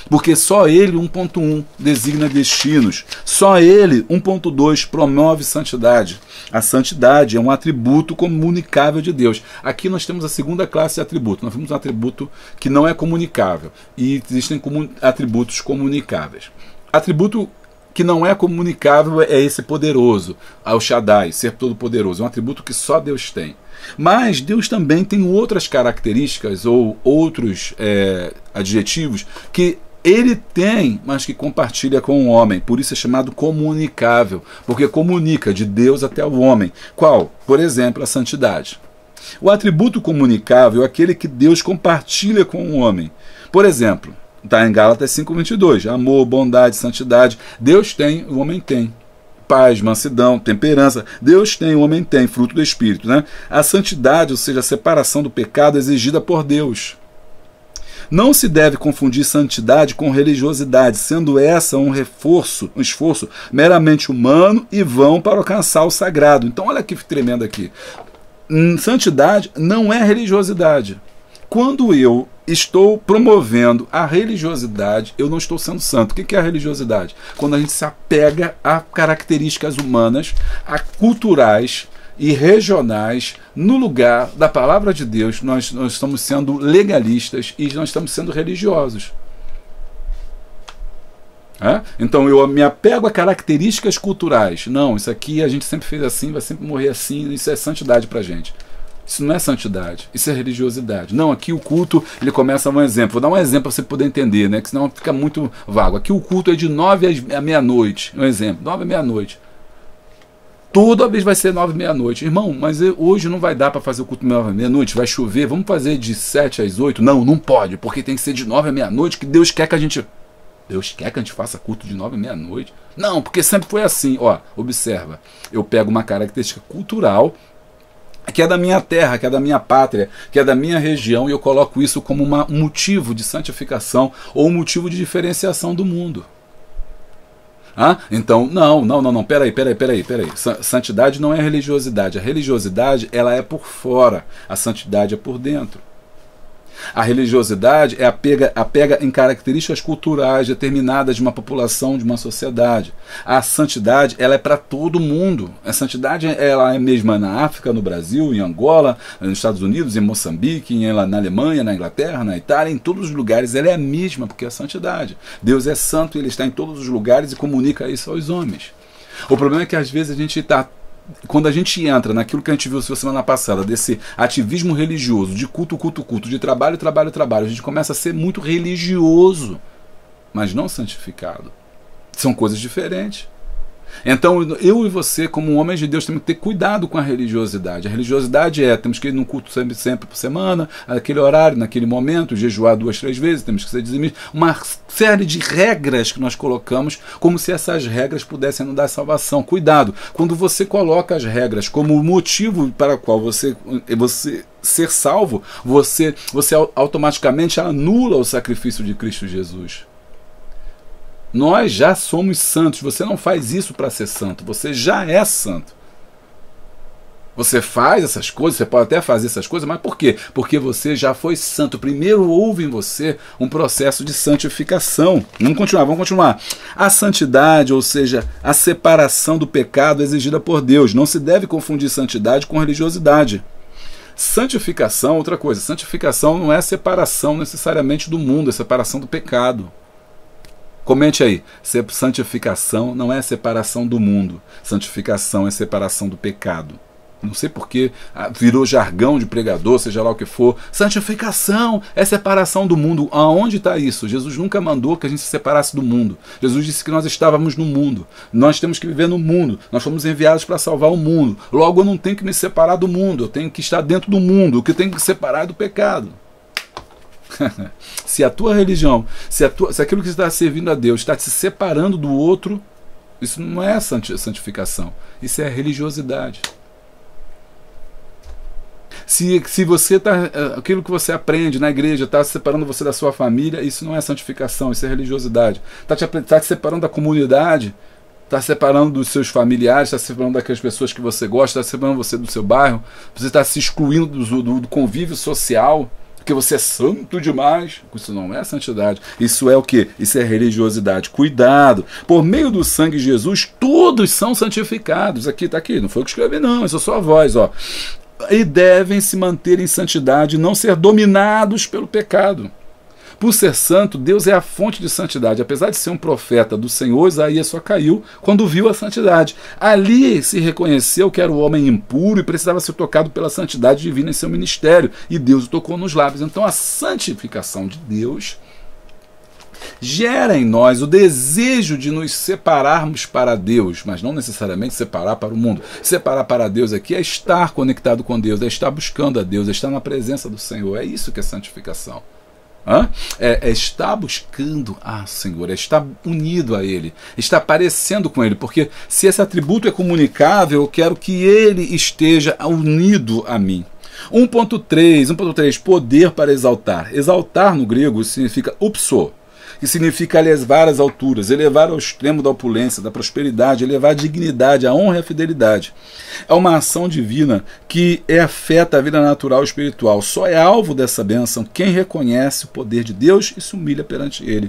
Porque só ele, 1.1, designa destinos. Só ele, 1.2, promove santidade. A santidade é um atributo comunicável de Deus. Aqui nós temos a segunda classe de atributo. Nós temos um atributo que não é comunicável. E existem atributos comunicáveis. Atributo que não é comunicável é esse poderoso, ao Shaddai, ser todo-poderoso. É um atributo que só Deus tem. Mas Deus também tem outras características ou outros adjetivos que Ele tem, mas que compartilha com o homem. Por isso é chamado comunicável, porque comunica de Deus até o homem. Qual? Por exemplo, a santidade. O atributo comunicável é aquele que Deus compartilha com o homem. Por exemplo, está em Gálatas 5:22, amor, bondade, santidade. Deus tem, o homem tem. Paz, mansidão, temperança. Deus tem, o homem tem, fruto do Espírito, né? A santidade, ou seja, a separação do pecado, é exigida por Deus. Não se deve confundir santidade com religiosidade, sendo essa um esforço meramente humano e vão para alcançar o sagrado. Então olha que tremendo aqui. Santidade não é religiosidade. Quando eu estou promovendo a religiosidade, eu não estou sendo santo. O que é a religiosidade? Quando a gente se apega a características humanas, a culturais e regionais, no lugar da palavra de Deus, nós estamos sendo legalistas e nós estamos sendo religiosos. Então eu me apego a características culturais. Não, isso aqui a gente sempre fez assim, vai sempre morrer assim, isso é santidade pra gente. Isso não é santidade, isso é religiosidade. Não, aqui o culto, ele começa um exemplo. Vou dar um exemplo para você poder entender, né? Que senão fica muito vago. Aqui o culto é de 9 à meia-noite. Um exemplo, 9 à meia-noite. Toda vez vai ser 9 à meia-noite. Irmão, mas hoje não vai dar para fazer o culto 9 à meia-noite, vai chover, vamos fazer de 7 às 8? Não, não pode, porque tem que ser de 9 à meia-noite, que Deus quer que a gente... Deus quer que a gente faça culto de 9 à meia-noite? Não, porque sempre foi assim. Ó, observa, eu pego uma característica cultural que é da minha terra, que é da minha pátria, que é da minha região, e eu coloco isso como um motivo de santificação ou um motivo de diferenciação do mundo. Então, não, peraí. Santidade não é religiosidade. A religiosidade, ela é por fora. A santidade é por dentro. A religiosidade é apega em características culturais determinadas de uma população, de uma sociedade. A santidade, ela é para todo mundo. A santidade, ela é mesma na África, no Brasil, em Angola, nos Estados Unidos, em Moçambique, na Alemanha, na Inglaterra, na Itália, em todos os lugares. Ela é a mesma, porque é a santidade. Deus é santo, Ele está em todos os lugares e comunica isso aos homens. O problema é que às vezes a gente está... Quando a gente entra naquilo que a gente viu semana passada, desse ativismo religioso, de culto, de trabalho, a gente começa a ser muito religioso, mas não santificado. São coisas diferentes. Então, eu e você, como homens de Deus, temos que ter cuidado com a religiosidade. A religiosidade temos que ir num culto sempre por semana, naquele horário, naquele momento, jejuar 2, 3 vezes, temos que ser dizimistas. Uma série de regras que nós colocamos, como se essas regras pudessem nos dar salvação. Cuidado, quando você coloca as regras como motivo para o qual você ser salvo, você automaticamente anula o sacrifício de Cristo Jesus. Nós já somos santos. Você não faz isso para ser santo. Você já é santo. Você faz essas coisas, você pode até fazer essas coisas, mas por quê? Porque você já foi santo. Primeiro houve em você um processo de santificação. Vamos continuar. A santidade, ou seja, a separação do pecado exigida por Deus. Não se deve confundir santidade com religiosidade. Santificação, outra coisa. Santificação não é separação necessariamente do mundo, é separação do pecado. Comente aí, santificação não é separação do mundo, santificação é separação do pecado. Não sei porque virou jargão de pregador, seja lá o que for. Santificação é separação do mundo. Aonde está isso? Jesus nunca mandou que a gente se separasse do mundo. Jesus disse que nós estávamos no mundo. Nós temos que viver no mundo. Nós fomos enviados para salvar o mundo. Logo eu não tenho que me separar do mundo. Eu tenho que estar dentro do mundo. O que eu tenho que separar é do pecado. Se a tua religião, se aquilo que está servindo a Deus está te separando do outro, isso não é santificação, isso é religiosidade. Se você aquilo que você aprende na igreja está separando você da sua família, isso não é santificação, isso é religiosidade. Está te separando da comunidade, está separando dos seus familiares, está separando daquelas pessoas que você gosta, está separando você do seu bairro, você está se excluindo do convívio social, porque você é santo demais. Isso não é santidade. Isso é o quê? Isso é religiosidade. Cuidado. Por meio do sangue de Jesus, todos são santificados. Aqui, está aqui. Não foi eu que escrevi, não. Isso é só a voz, ó. E devem se manter em santidade e não ser dominados pelo pecado. Por ser santo, Deus é a fonte de santidade. Apesar de ser um profeta do Senhor, Isaías só caiu quando viu a santidade. Ali se reconheceu que era o homem impuro e precisava ser tocado pela santidade divina em seu ministério. E Deus o tocou nos lábios. Então a santificação de Deus gera em nós o desejo de nos separarmos para Deus, mas não necessariamente separar para o mundo. Separar para Deus aqui é estar conectado com Deus, é estar buscando a Deus, é estar na presença do Senhor. É isso que é santificação. É estar buscando Senhor, é estar unido a Ele, estar parecendo com Ele, porque se esse atributo é comunicável, eu quero que Ele esteja unido a mim. 1.3, poder para exaltar. Exaltar no grego significa upso, que significa elevar às alturas, elevar ao extremo da opulência, da prosperidade, elevar a dignidade, a honra e a fidelidade. É uma ação divina que afeta a vida natural e espiritual. Só é alvo dessa bênção quem reconhece o poder de Deus e se humilha perante Ele.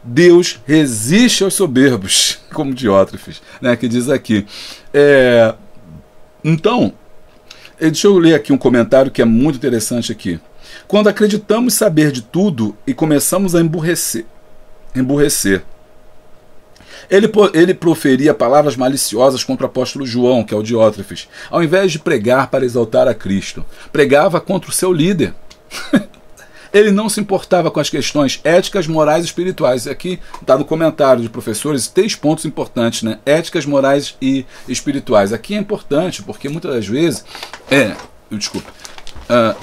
Deus resiste aos soberbos, como Diótrefes, né, que diz aqui. Então, deixa eu ler aqui um comentário que é muito interessante aqui. Quando acreditamos saber de tudo e começamos a emburrecer. Ele proferia palavras maliciosas contra o apóstolo João, que é o Diótrefes, ao invés de pregar para exaltar a Cristo. Pregava contra o seu líder. Ele não se importava com as questões éticas, morais e espirituais. Aqui está no comentário de professores 3 pontos importantes, né? Éticas, morais e espirituais. Aqui é importante, porque muitas das vezes...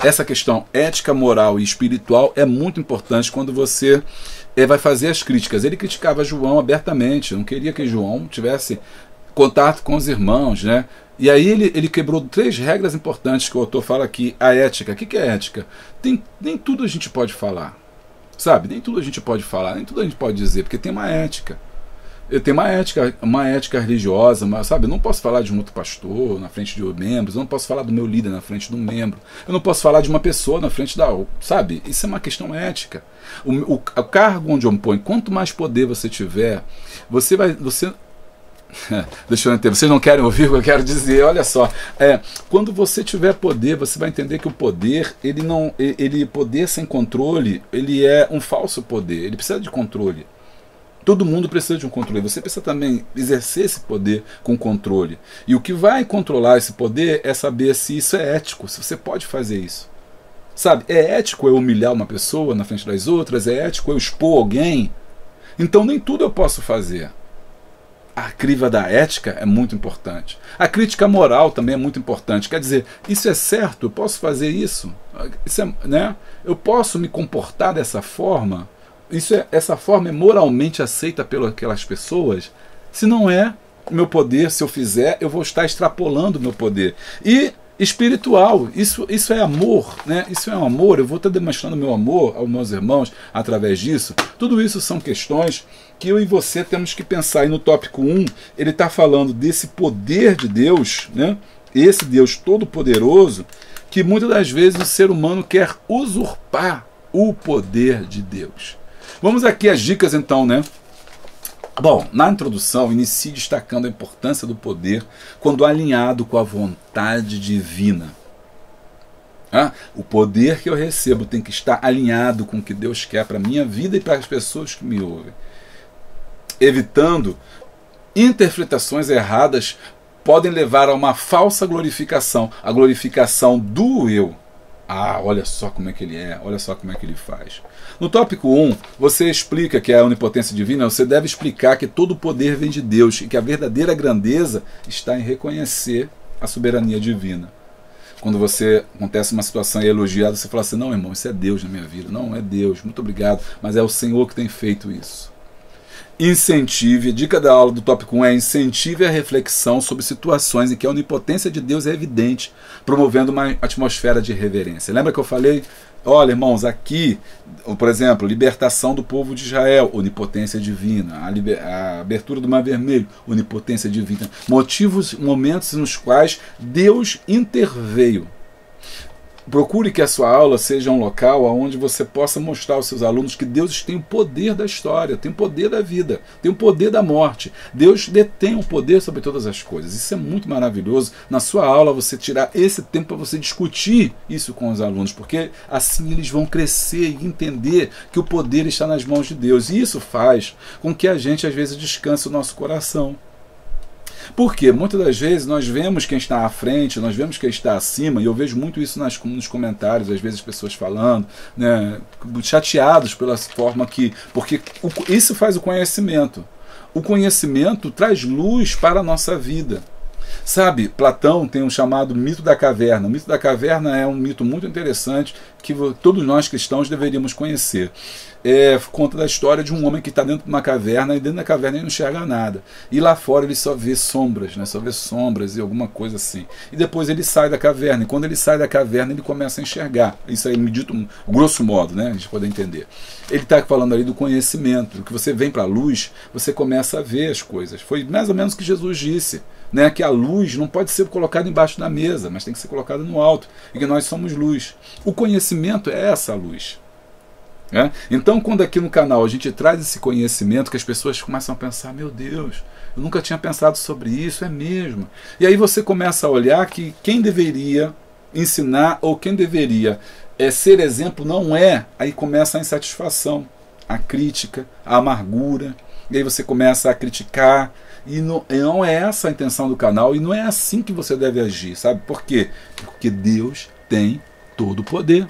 essa questão ética, moral e espiritual é muito importante quando você vai fazer as críticas. Ele criticava João abertamente, não queria que João tivesse contato com os irmãos, né? E aí ele quebrou 3 regras importantes que o autor fala aqui. A ética. O que é ética? Nem tudo a gente pode falar, sabe? Nem tudo a gente pode falar, nem tudo a gente pode dizer, porque tem uma ética. Eu tenho uma ética religiosa, mas, sabe, eu não posso falar de um outro pastor na frente de membros, eu não posso falar do meu líder na frente de um membro, eu não posso falar de uma pessoa na frente da outra, sabe? Isso é uma questão ética. O cargo onde eu me ponho, quanto mais poder você tiver, você vai... Deixa eu entender, vocês não querem ouvir o que eu quero dizer, olha só. Quando você tiver poder, você vai entender que o poder, poder sem controle, ele é um falso poder, ele precisa de controle. Todo mundo precisa de um controle. Você precisa também exercer esse poder com controle. E o que vai controlar esse poder é saber se isso é ético, se você pode fazer isso. Sabe, é ético eu humilhar uma pessoa na frente das outras? É ético eu expor alguém? Então nem tudo eu posso fazer. A criva da ética é muito importante. A crítica moral também é muito importante. Quer dizer, isso é certo? Eu posso fazer isso? Né? Eu posso me comportar dessa forma? Essa forma é moralmente aceita pelas aquelas pessoas? Se não é, meu poder, se eu fizer, eu vou estar extrapolando o meu poder. E espiritual, isso é amor, né? Isso é um amor, eu vou estar demonstrando meu amor aos meus irmãos através disso. Tudo isso são questões que eu e você temos que pensar. E no tópico 1, ele está falando desse poder de Deus, né? Esse Deus todo-poderoso, que muitas das vezes o ser humano quer usurpar o poder de Deus. Vamos aqui às dicas então, né? Bom, na introdução, inicie destacando a importância do poder quando alinhado com a vontade divina. O poder que eu recebo tem que estar alinhado com o que Deus quer para a minha vida e para as pessoas que me ouvem. Evitando interpretações erradas podem levar a uma falsa glorificação, a glorificação do eu. Olha só como é que ele é, olha só como é que ele faz. No tópico 1, você explica que é a onipotência divina, você deve explicar que todo o poder vem de Deus e que a verdadeira grandeza está em reconhecer a soberania divina. Quando acontece uma situação e é elogiado, você fala assim, não, irmão, isso é Deus na minha vida. Não, é Deus, muito obrigado, mas é o Senhor que tem feito isso. Incentive, a dica da aula do tópico 1 é incentive a reflexão sobre situações em que a onipotência de Deus é evidente, promovendo uma atmosfera de reverência. Lembra que eu falei, olha irmãos, aqui, por exemplo, libertação do povo de Israel, onipotência divina, a abertura do Mar Vermelho, onipotência divina, momentos nos quais Deus interveio. Procure que a sua aula seja um local onde você possa mostrar aos seus alunos que Deus tem o poder da história, tem o poder da vida, tem o poder da morte. Deus detém o poder sobre todas as coisas. Isso é muito maravilhoso. Na sua aula você tirar esse tempo para você discutir isso com os alunos, porque assim eles vão crescer e entender que o poder está nas mãos de Deus. E isso faz com que a gente às vezes descanse o nosso coração. Porque muitas das vezes nós vemos quem está à frente, nós vemos quem está acima, e eu vejo muito isso nos comentários, às vezes pessoas falando, né, chateados pela forma que... Porque isso faz o conhecimento. O conhecimento traz luz para a nossa vida. Sabe, Platão tem um chamado mito da caverna. O mito da caverna é um mito muito interessante que todos nós cristãos deveríamos conhecer. Conta da história de um homem que está dentro de uma caverna e dentro da caverna ele não enxerga nada. E lá fora ele só vê sombras, né? Só vê sombras e alguma coisa assim. E depois ele sai da caverna. E quando ele sai da caverna ele começa a enxergar. Isso aí me dito grosso modo, né? A gente pode entender. Ele está falando ali do conhecimento. Que você vem para a luz, você começa a ver as coisas. Foi mais ou menos o que Jesus disse. Né, que a luz não pode ser colocada embaixo da mesa, mas tem que ser colocada no alto, e que nós somos luz. O conhecimento é essa luz. Né? Então, quando aqui no canal a gente traz esse conhecimento, que as pessoas começam a pensar, meu Deus, eu nunca tinha pensado sobre isso, é mesmo. E aí você começa a olhar que quem deveria ensinar, ou quem deveria ser exemplo, não é. Aí começa a insatisfação, a crítica, a amargura, e aí você começa a criticar. E não é essa a intenção do canal, e não é assim que você deve agir, sabe? Por quê? Porque Deus tem todo o poder.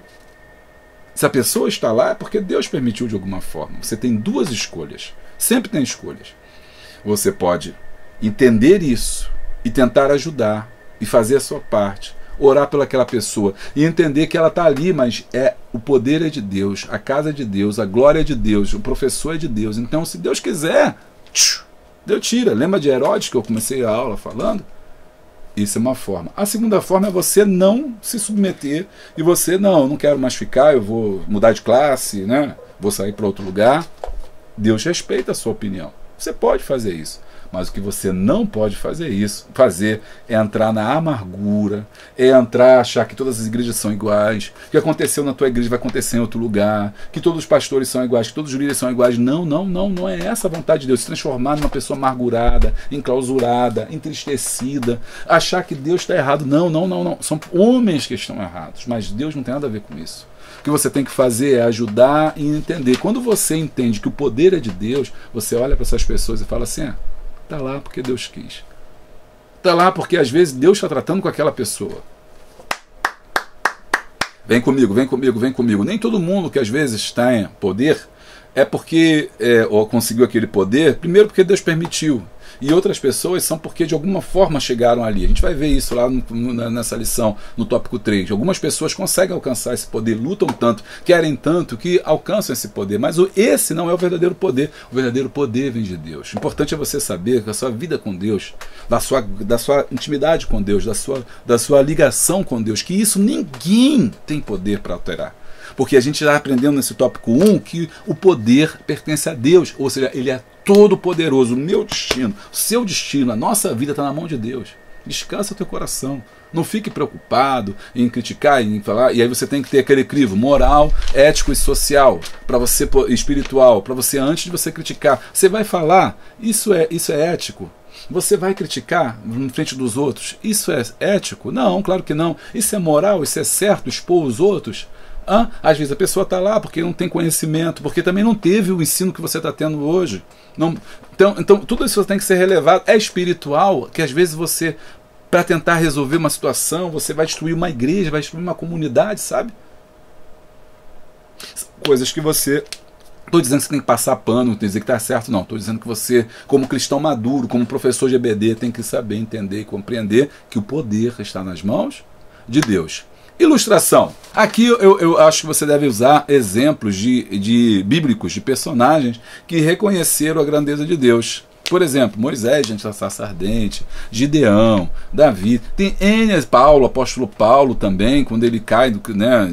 Se a pessoa está lá, é porque Deus permitiu de alguma forma. Você tem duas escolhas, sempre tem escolhas. Você pode entender isso e tentar ajudar e fazer a sua parte, orar pelaquela pessoa e entender que ela está ali, mas o poder é de Deus, a casa é de Deus, a glória é de Deus, o professor é de Deus. Então, se Deus quiser, Deus tira. Lembra de Herodes que eu comecei a aula falando? Isso é uma forma. A segunda forma é você não se submeter e você, não quero mais ficar, eu vou mudar de classe, né? Vou sair para outro lugar. Deus respeita a sua opinião. Você pode fazer isso. Mas o que você não pode fazer é entrar na amargura, é entrar, achar que todas as igrejas são iguais, que aconteceu na tua igreja vai acontecer em outro lugar, que todos os pastores são iguais, que todos os líderes são iguais. Não é essa a vontade de Deus. Se transformar numa pessoa amargurada, enclausurada, entristecida, achar que Deus está errado. Não. São homens que estão errados, mas Deus não tem nada a ver com isso. O que você tem que fazer é ajudar e entender. Quando você entende que o poder é de Deus, você olha para essas pessoas e fala assim: está lá porque Deus quis. Está lá porque às vezes Deus está tratando com aquela pessoa. Vem comigo. Nem todo mundo que às vezes está em poder é porque ou conseguiu aquele poder, primeiro porque Deus permitiu. E outras pessoas são porque de alguma forma chegaram ali. A gente vai ver isso lá nessa lição, no tópico 3. Algumas pessoas conseguem alcançar esse poder, lutam tanto, querem tanto que alcançam esse poder. Mas esse não é o verdadeiro poder. O verdadeiro poder vem de Deus. O importante é você saber que a sua vida com Deus, da sua intimidade com Deus, da sua ligação com Deus, que isso ninguém tem poder para alterar. Porque a gente está aprendendo nesse tópico 1 que o poder pertence a Deus, ou seja, Ele é todo poderoso. O meu destino, o seu destino, a nossa vida está na mão de Deus. Descansa o teu coração. Não fique preocupado em criticar, em falar. E aí você tem que ter aquele crivo moral, ético e social, para você, espiritual, para você, antes de você criticar. Você vai falar, isso é ético. Você vai criticar em frente dos outros, isso é ético? Não, claro que não. Isso é moral, isso é certo, expor os outros? Às vezes a pessoa está lá porque não tem conhecimento, porque também não teve o ensino que você está tendo hoje. Então tudo isso tem que ser relevado. É espiritual, que às vezes você, para tentar resolver uma situação, você vai destruir uma igreja, vai destruir uma comunidade, sabe? Coisas que você... Estou dizendo que você tem que passar pano, não estou dizendo que está certo, não. Estou dizendo que você, como cristão maduro, como professor de EBD, tem que saber, entender e compreender que o poder está nas mãos de Deus. Ilustração. Aqui eu acho que você deve usar exemplos bíblicos, de personagens que reconheceram a grandeza de Deus. Por exemplo, Moisés, diante da sarça ardente, Gideão, Davi. Tem Paulo, apóstolo Paulo também, quando ele cai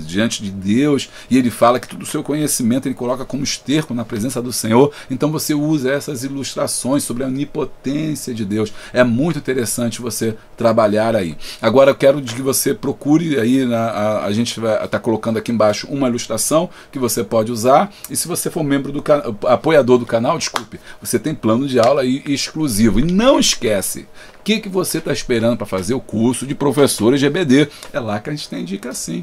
diante de Deus e ele fala que todo o seu conhecimento ele coloca como esterco na presença do Senhor. Então você usa essas ilustrações sobre a onipotência de Deus. É muito interessante você trabalhar aí. Agora eu quero que você procure aí, a gente vai estar colocando aqui embaixo uma ilustração que você pode usar. E se você for membro do apoiador do canal, desculpe, você tem plano de aula exclusivo. E não esquece, o que você está esperando para fazer o curso de professores de EBD? É lá que a gente tem dica assim.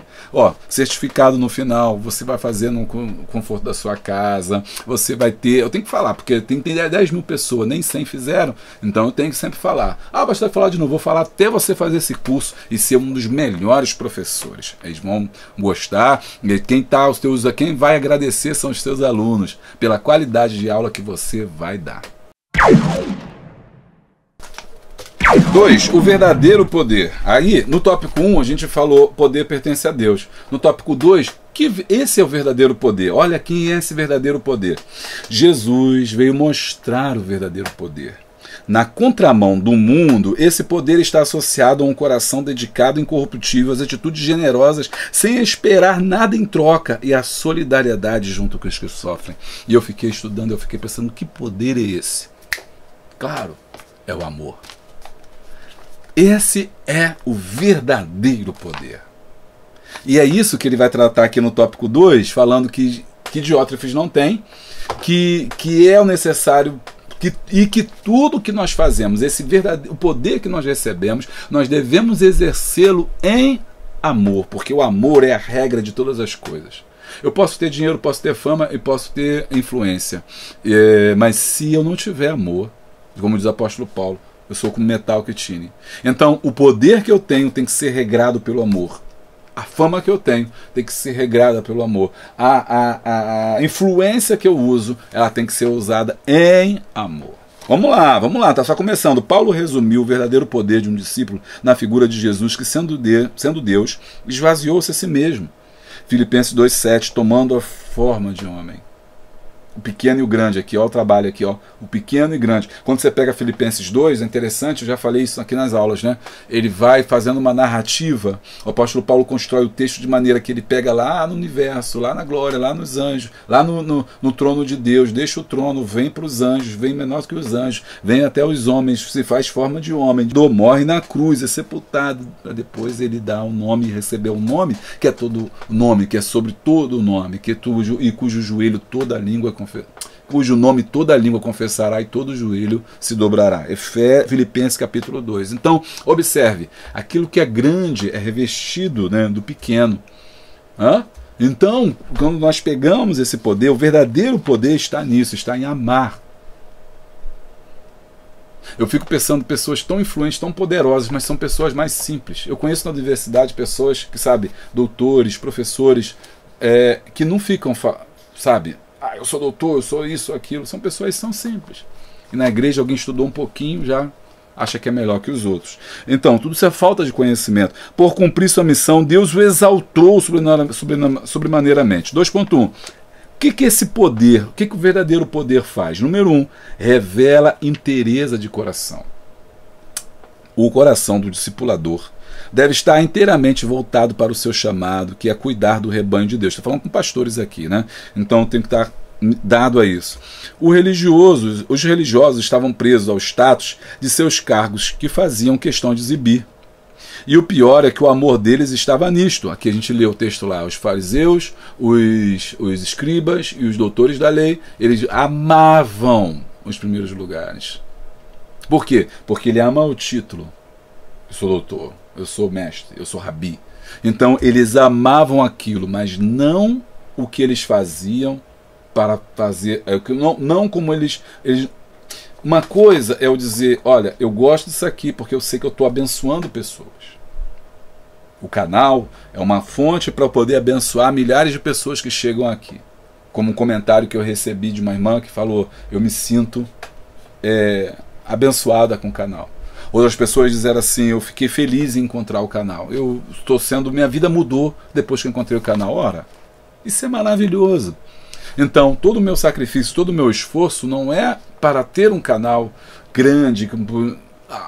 Certificado no final, você vai fazer no conforto da sua casa, você vai ter... Eu tenho que falar, porque tem 10 mil pessoas, nem 100 fizeram, então eu tenho que sempre falar. Basta falar de novo, vou falar até você fazer esse curso e ser um dos melhores professores. Eles vão gostar, e quem vai agradecer são os seus alunos, pela qualidade de aula que você vai dar. 2. O verdadeiro poder. Aí, no tópico 1, a gente falou poder pertence a Deus. No tópico 2, que esse é o verdadeiro poder. Olha quem é esse verdadeiro poder. Jesus veio mostrar o verdadeiro poder. Na contramão do mundo, esse poder está associado a um coração dedicado, incorruptível, às atitudes generosas, sem esperar nada em troca, e à solidariedade junto com os que sofrem. E eu fiquei estudando, eu fiquei pensando, que poder é esse? Claro, é o amor. Esse é o verdadeiro poder. E é isso que ele vai tratar aqui no tópico 2, falando que Diótrefes não tem, que é o necessário, e que tudo que nós fazemos, o poder que nós recebemos, nós devemos exercê-lo em amor, porque o amor é a regra de todas as coisas. Eu posso ter dinheiro, posso ter fama e posso ter influência, mas se eu não tiver amor, como diz o apóstolo Paulo, eu sou como metal que tine. Então, o poder que eu tenho tem que ser regrado pelo amor. A fama que eu tenho tem que ser regrada pelo amor. A influência que eu uso, ela tem que ser usada em amor. Vamos lá, tá só começando. Paulo resumiu o verdadeiro poder de um discípulo na figura de Jesus, que sendo Deus, esvaziou-se a si mesmo. Filipenses 2,7, tomando a forma de homem. O pequeno e o grande aqui, ó, o trabalho aqui, ó, o pequeno e grande. Quando você pega Filipenses 2, é interessante, eu já falei isso aqui nas aulas, né? Ele vai fazendo uma narrativa. O apóstolo Paulo constrói o texto de maneira que ele pega lá no universo, lá na glória, lá nos anjos, lá no trono de Deus, deixa o trono, vem para os anjos, vem menor que os anjos, vem até os homens, se faz forma de homem, morre na cruz, é sepultado, para depois ele dar um nome e receber um nome, que é todo nome, que é sobre todo o nome, cujo joelho toda a língua cujo nome toda a língua confessará e todo joelho se dobrará. Filipenses capítulo 2. Então, observe, aquilo que é grande é revestido, né, do pequeno. Então, quando nós pegamos esse poder, o verdadeiro poder está nisso, está em amar. Eu fico pensando, pessoas tão influentes, tão poderosas, mas são pessoas mais simples. Eu conheço na universidade pessoas que, sabe, doutores, professores, que não ficam, sabe, eu sou doutor, eu sou isso, aquilo. São pessoas que são simples. E na igreja alguém estudou um pouquinho, já acha que é melhor que os outros. Então, tudo isso é falta de conhecimento. Por cumprir sua missão, Deus o exaltou sobremaneiramente. 2.1. O que é esse poder? O que o verdadeiro poder faz? Número 1, revela inteireza de coração. O coração do discipulador deve estar inteiramente voltado para o seu chamado, que é cuidar do rebanho de Deus. Estou falando com pastores aqui, né? Então tem que estar dado a isso. Os religiosos estavam presos ao status de seus cargos, que faziam questão de exibir. E o pior é que o amor deles estava nisto. Aqui a gente lê o texto lá, os fariseus, os escribas e os doutores da lei, eles amavam os primeiros lugares. Por quê? Porque ele ama o título. Eu sou doutor, eu sou mestre, eu sou rabi. Então eles amavam aquilo, mas não o que eles faziam para fazer, não como eles. Uma coisa é eu dizer, olha, eu gosto disso aqui porque eu sei que eu estou abençoando pessoas. O canal é uma fonte para eu poder abençoar milhares de pessoas que chegam aqui. Como um comentário que eu recebi de uma irmã que falou, eu me sinto abençoada com o canal. Outras pessoas disseram assim, eu fiquei feliz em encontrar o canal. Minha vida mudou depois que eu encontrei o canal. Ora, isso é maravilhoso. Então, todo o meu sacrifício, todo o meu esforço não é para ter um canal grande.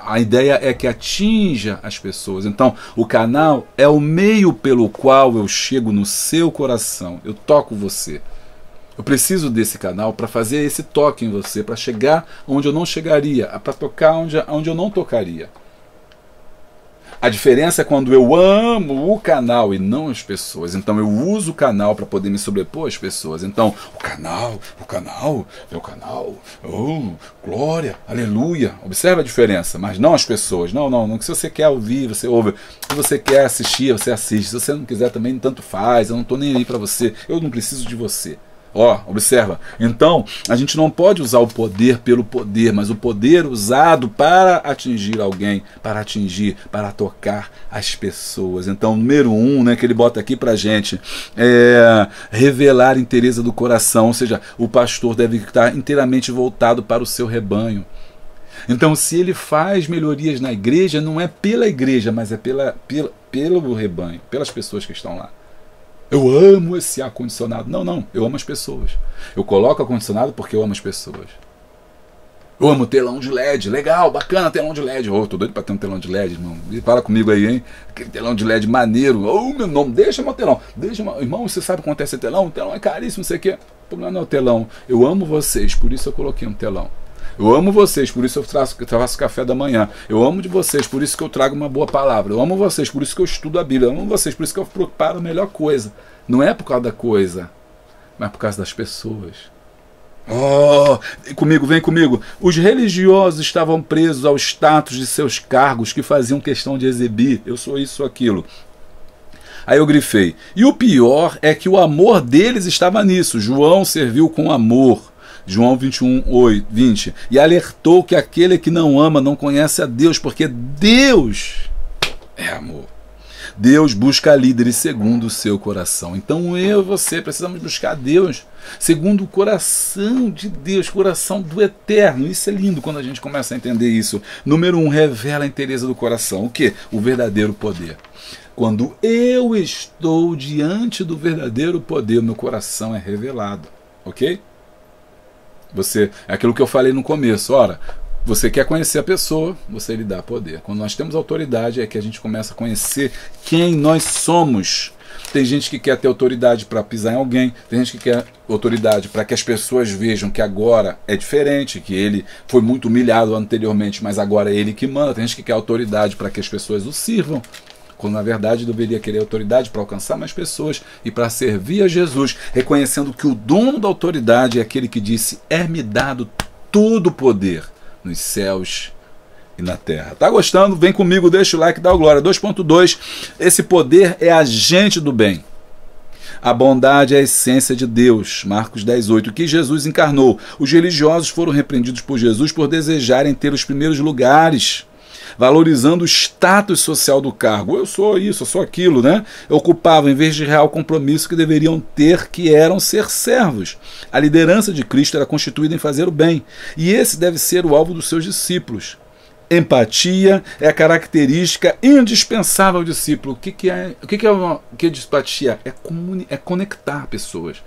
A ideia é que atinja as pessoas. Então, o canal é o meio pelo qual eu chego no seu coração. Eu toco você. Eu preciso desse canal para fazer esse toque em você, para chegar onde eu não chegaria, para tocar onde eu não tocaria. A diferença é quando eu amo o canal e não as pessoas. Então eu uso o canal para poder me sobrepor às pessoas. Então, o canal, oh, glória, aleluia. Observa a diferença, mas não as pessoas. Não. Se você quer ouvir, você ouve. Se você quer assistir, você assiste. Se você não quiser também, tanto faz. Eu não estou nem aí para você. Eu não preciso de você. Observa. Então, a gente não pode usar o poder pelo poder, mas o poder usado para atingir alguém, para tocar as pessoas. Então, número 1, né, que ele bota aqui pra gente, revelar a inteireza do coração, ou seja, o pastor deve estar inteiramente voltado para o seu rebanho. Então, se ele faz melhorias na igreja, não é pela igreja, mas é pelo rebanho, pelas pessoas que estão lá. Eu amo esse ar-condicionado. Não, eu amo as pessoas. Eu coloco ar-condicionado porque eu amo as pessoas. Eu amo telão de LED. Legal, bacana telão de LED. Tô doido pra ter um telão de LED, irmão. Fala comigo aí, hein? Aquele telão de LED maneiro. Meu nome, deixa meu telão. Irmão, você sabe quanto é esse telão? O telão é caríssimo, não sei o quê. O problema não é o telão. Eu amo vocês, por isso eu coloquei um telão. Eu amo vocês, por isso eu faço café da manhã. Eu amo de vocês, por isso que eu trago uma boa palavra. Eu amo vocês, por isso que eu estudo a Bíblia. Eu amo vocês, por isso que eu preparo a melhor coisa. Não é por causa da coisa, mas por causa das pessoas. Vem comigo. Os religiosos estavam presos ao status de seus cargos que faziam questão de exibir. Eu sou isso ou aquilo. Aí eu grifei. E o pior é que o amor deles estava nisso. João serviu com amor. João 21:20. E alertou que aquele que não ama não conhece a Deus, porque Deus é amor. Deus busca líderes segundo o seu coração. Então eu e você precisamos buscar Deus segundo o coração de Deus, coração do eterno. Isso é lindo quando a gente começa a entender isso. Número 1, revela a inteireza do coração. O quê? O verdadeiro poder. Quando eu estou diante do verdadeiro poder, meu coração é revelado. Ok? É aquilo que eu falei no começo. Ora, você quer conhecer a pessoa, você lhe dá poder. Quando nós temos autoridade é que a gente começa a conhecer quem nós somos. Tem gente que quer ter autoridade para pisar em alguém, tem gente que quer autoridade para que as pessoas vejam que agora é diferente, que ele foi muito humilhado anteriormente, mas agora é ele que manda. Tem gente que quer autoridade para que as pessoas o sirvam, quando na verdade deveria querer autoridade para alcançar mais pessoas e para servir a Jesus, reconhecendo que o dono da autoridade é aquele que disse: é-me dado todo o poder nos céus e na terra. Tá gostando? Vem comigo, deixa o like, dá o glória. 2.2, esse poder é agente do bem. A bondade é a essência de Deus. Marcos 10:8, que Jesus encarnou. Os religiosos foram repreendidos por Jesus por desejarem ter os primeiros lugares, valorizando o status social do cargo. Eu sou isso, eu sou aquilo, né? Ocupavam, em vez de real compromisso que deveriam ter, que eram ser servos. A liderança de Cristo era constituída em fazer o bem, e esse deve ser o alvo dos seus discípulos. Empatia é a característica indispensável do discípulo. O que é empatia? É conectar pessoas.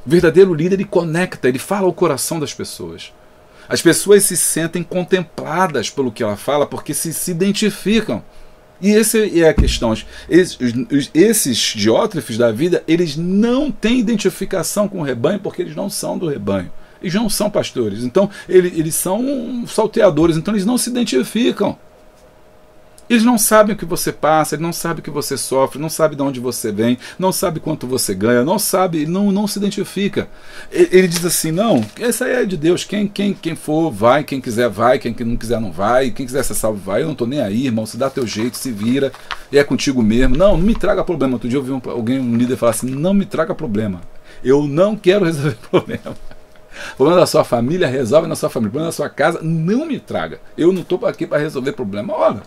O verdadeiro líder, ele conecta, ele fala ao coração das pessoas. As pessoas se sentem contempladas pelo que ela fala, porque se identificam. E essa é a questão. Esses diótrefes da vida, eles não têm identificação com o rebanho, porque eles não são do rebanho. Eles não são pastores. Então, eles são salteadores, então eles não se identificam. Eles não sabem o que você passa, eles não sabem o que você sofre, não sabem de onde você vem, não sabem quanto você ganha, não sabe, não se identifica. Ele diz assim: não, essa aí é de Deus, quem for vai, quem quiser vai, quem não quiser não vai, quem quiser ser salvo vai, eu não estou nem aí, irmão, se dá teu jeito, se vira, e é contigo mesmo. Não me traga problema. Outro dia eu vi um líder falar assim: não me traga problema, eu não quero resolver problema. O problema da sua família, resolve na sua família. O problema da sua casa, não me traga. Eu não estou aqui para resolver problema. Olha,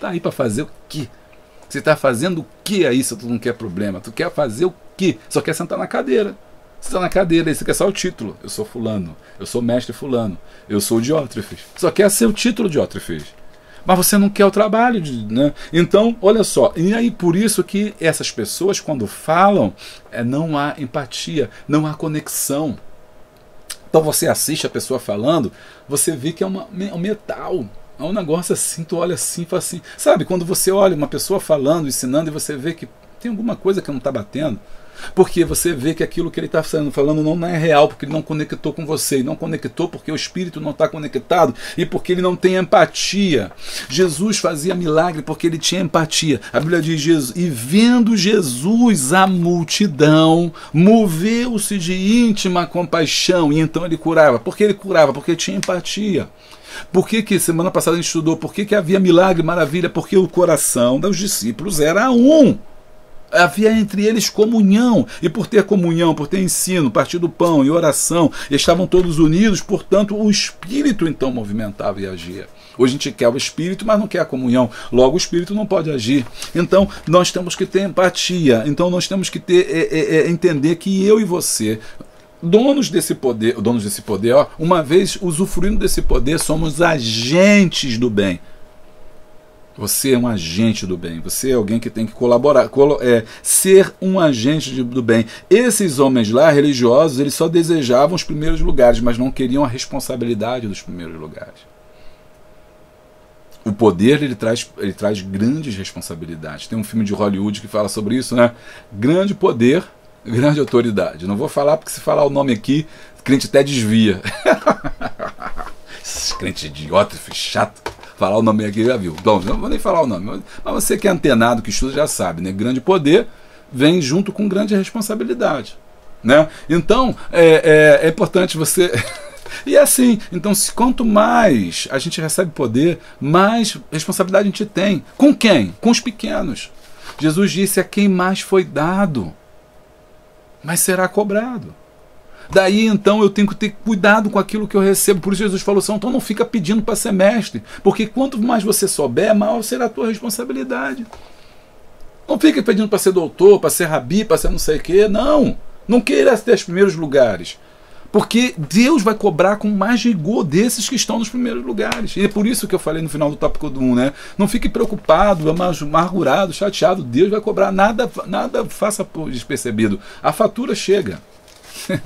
tá aí para fazer o quê? Você está fazendo o que aí se tu não quer problema? Tu quer fazer o quê? Só quer sentar na cadeira. Você está na cadeira aí, você quer só o título. Eu sou fulano, eu sou mestre fulano, eu sou Diótrefes. Só quer ser o título Diótrefes. Mas você não quer o trabalho, né? Então, olha só, e aí por isso que essas pessoas, quando falam, não há empatia, não há conexão. Então você assiste a pessoa falando, você vê que é um metal, é um negócio assim, tu olha assim e fala assim, sabe, quando você olha uma pessoa falando, ensinando, e você vê que tem alguma coisa que não está batendo, porque você vê que aquilo que ele está falando não é real, porque ele não conectou com você, e não conectou porque o espírito não está conectado, e porque ele não tem empatia. Jesus fazia milagre porque ele tinha empatia. A Bíblia diz: Jesus, e vendo Jesus a multidão, moveu-se de íntima compaixão, e então ele curava. Por que ele curava? Porque ele tinha empatia. Por que semana passada a gente estudou? Por que havia milagre, maravilha? Porque o coração dos discípulos era um. Havia entre eles comunhão, e por ter comunhão, por ter ensino, partir do pão e oração, estavam todos unidos, portanto o Espírito então movimentava e agia. Hoje a gente quer o Espírito, mas não quer a comunhão, logo o Espírito não pode agir. Então nós temos que ter empatia, então nós temos que ter, entender que eu e você, donos desse poder, ó, uma vez usufruindo desse poder, somos agentes do bem. Você é um agente do bem, você é alguém que tem que colaborar, ser um agente do bem. Esses homens lá, religiosos, eles só desejavam os primeiros lugares, mas não queriam a responsabilidade dos primeiros lugares. O poder, ele traz grandes responsabilidades. Tem um filme de Hollywood que fala sobre isso, né? Grande poder, grande autoridade. Não vou falar porque se falar o nome aqui, o crente até desvia. Esse crente idiota, chato. Falar o nome aqui já viu. Bom, não vou nem falar o nome, mas você que é antenado, que estuda, já sabe, né? Grande poder vem junto com grande responsabilidade, né? Então, é importante você... E é assim, então quanto mais a gente recebe poder, mais responsabilidade a gente tem. Com quem? Com os pequenos. Jesus disse: a quem mais foi dado, mas será cobrado. Daí então eu tenho que ter cuidado com aquilo que eu recebo. Por isso Jesus falou assim: então não fica pedindo para ser mestre, porque quanto mais você souber, maior será a tua responsabilidade. Não fica pedindo para ser doutor, para ser rabi, para ser não sei o quê. Não queira ter os primeiros lugares, porque Deus vai cobrar com mais rigor desses que estão nos primeiros lugares. E é por isso que eu falei no final do tópico 1, né? Não fique preocupado, amargurado, chateado. Deus vai cobrar, nada faça por despercebido. A fatura chega.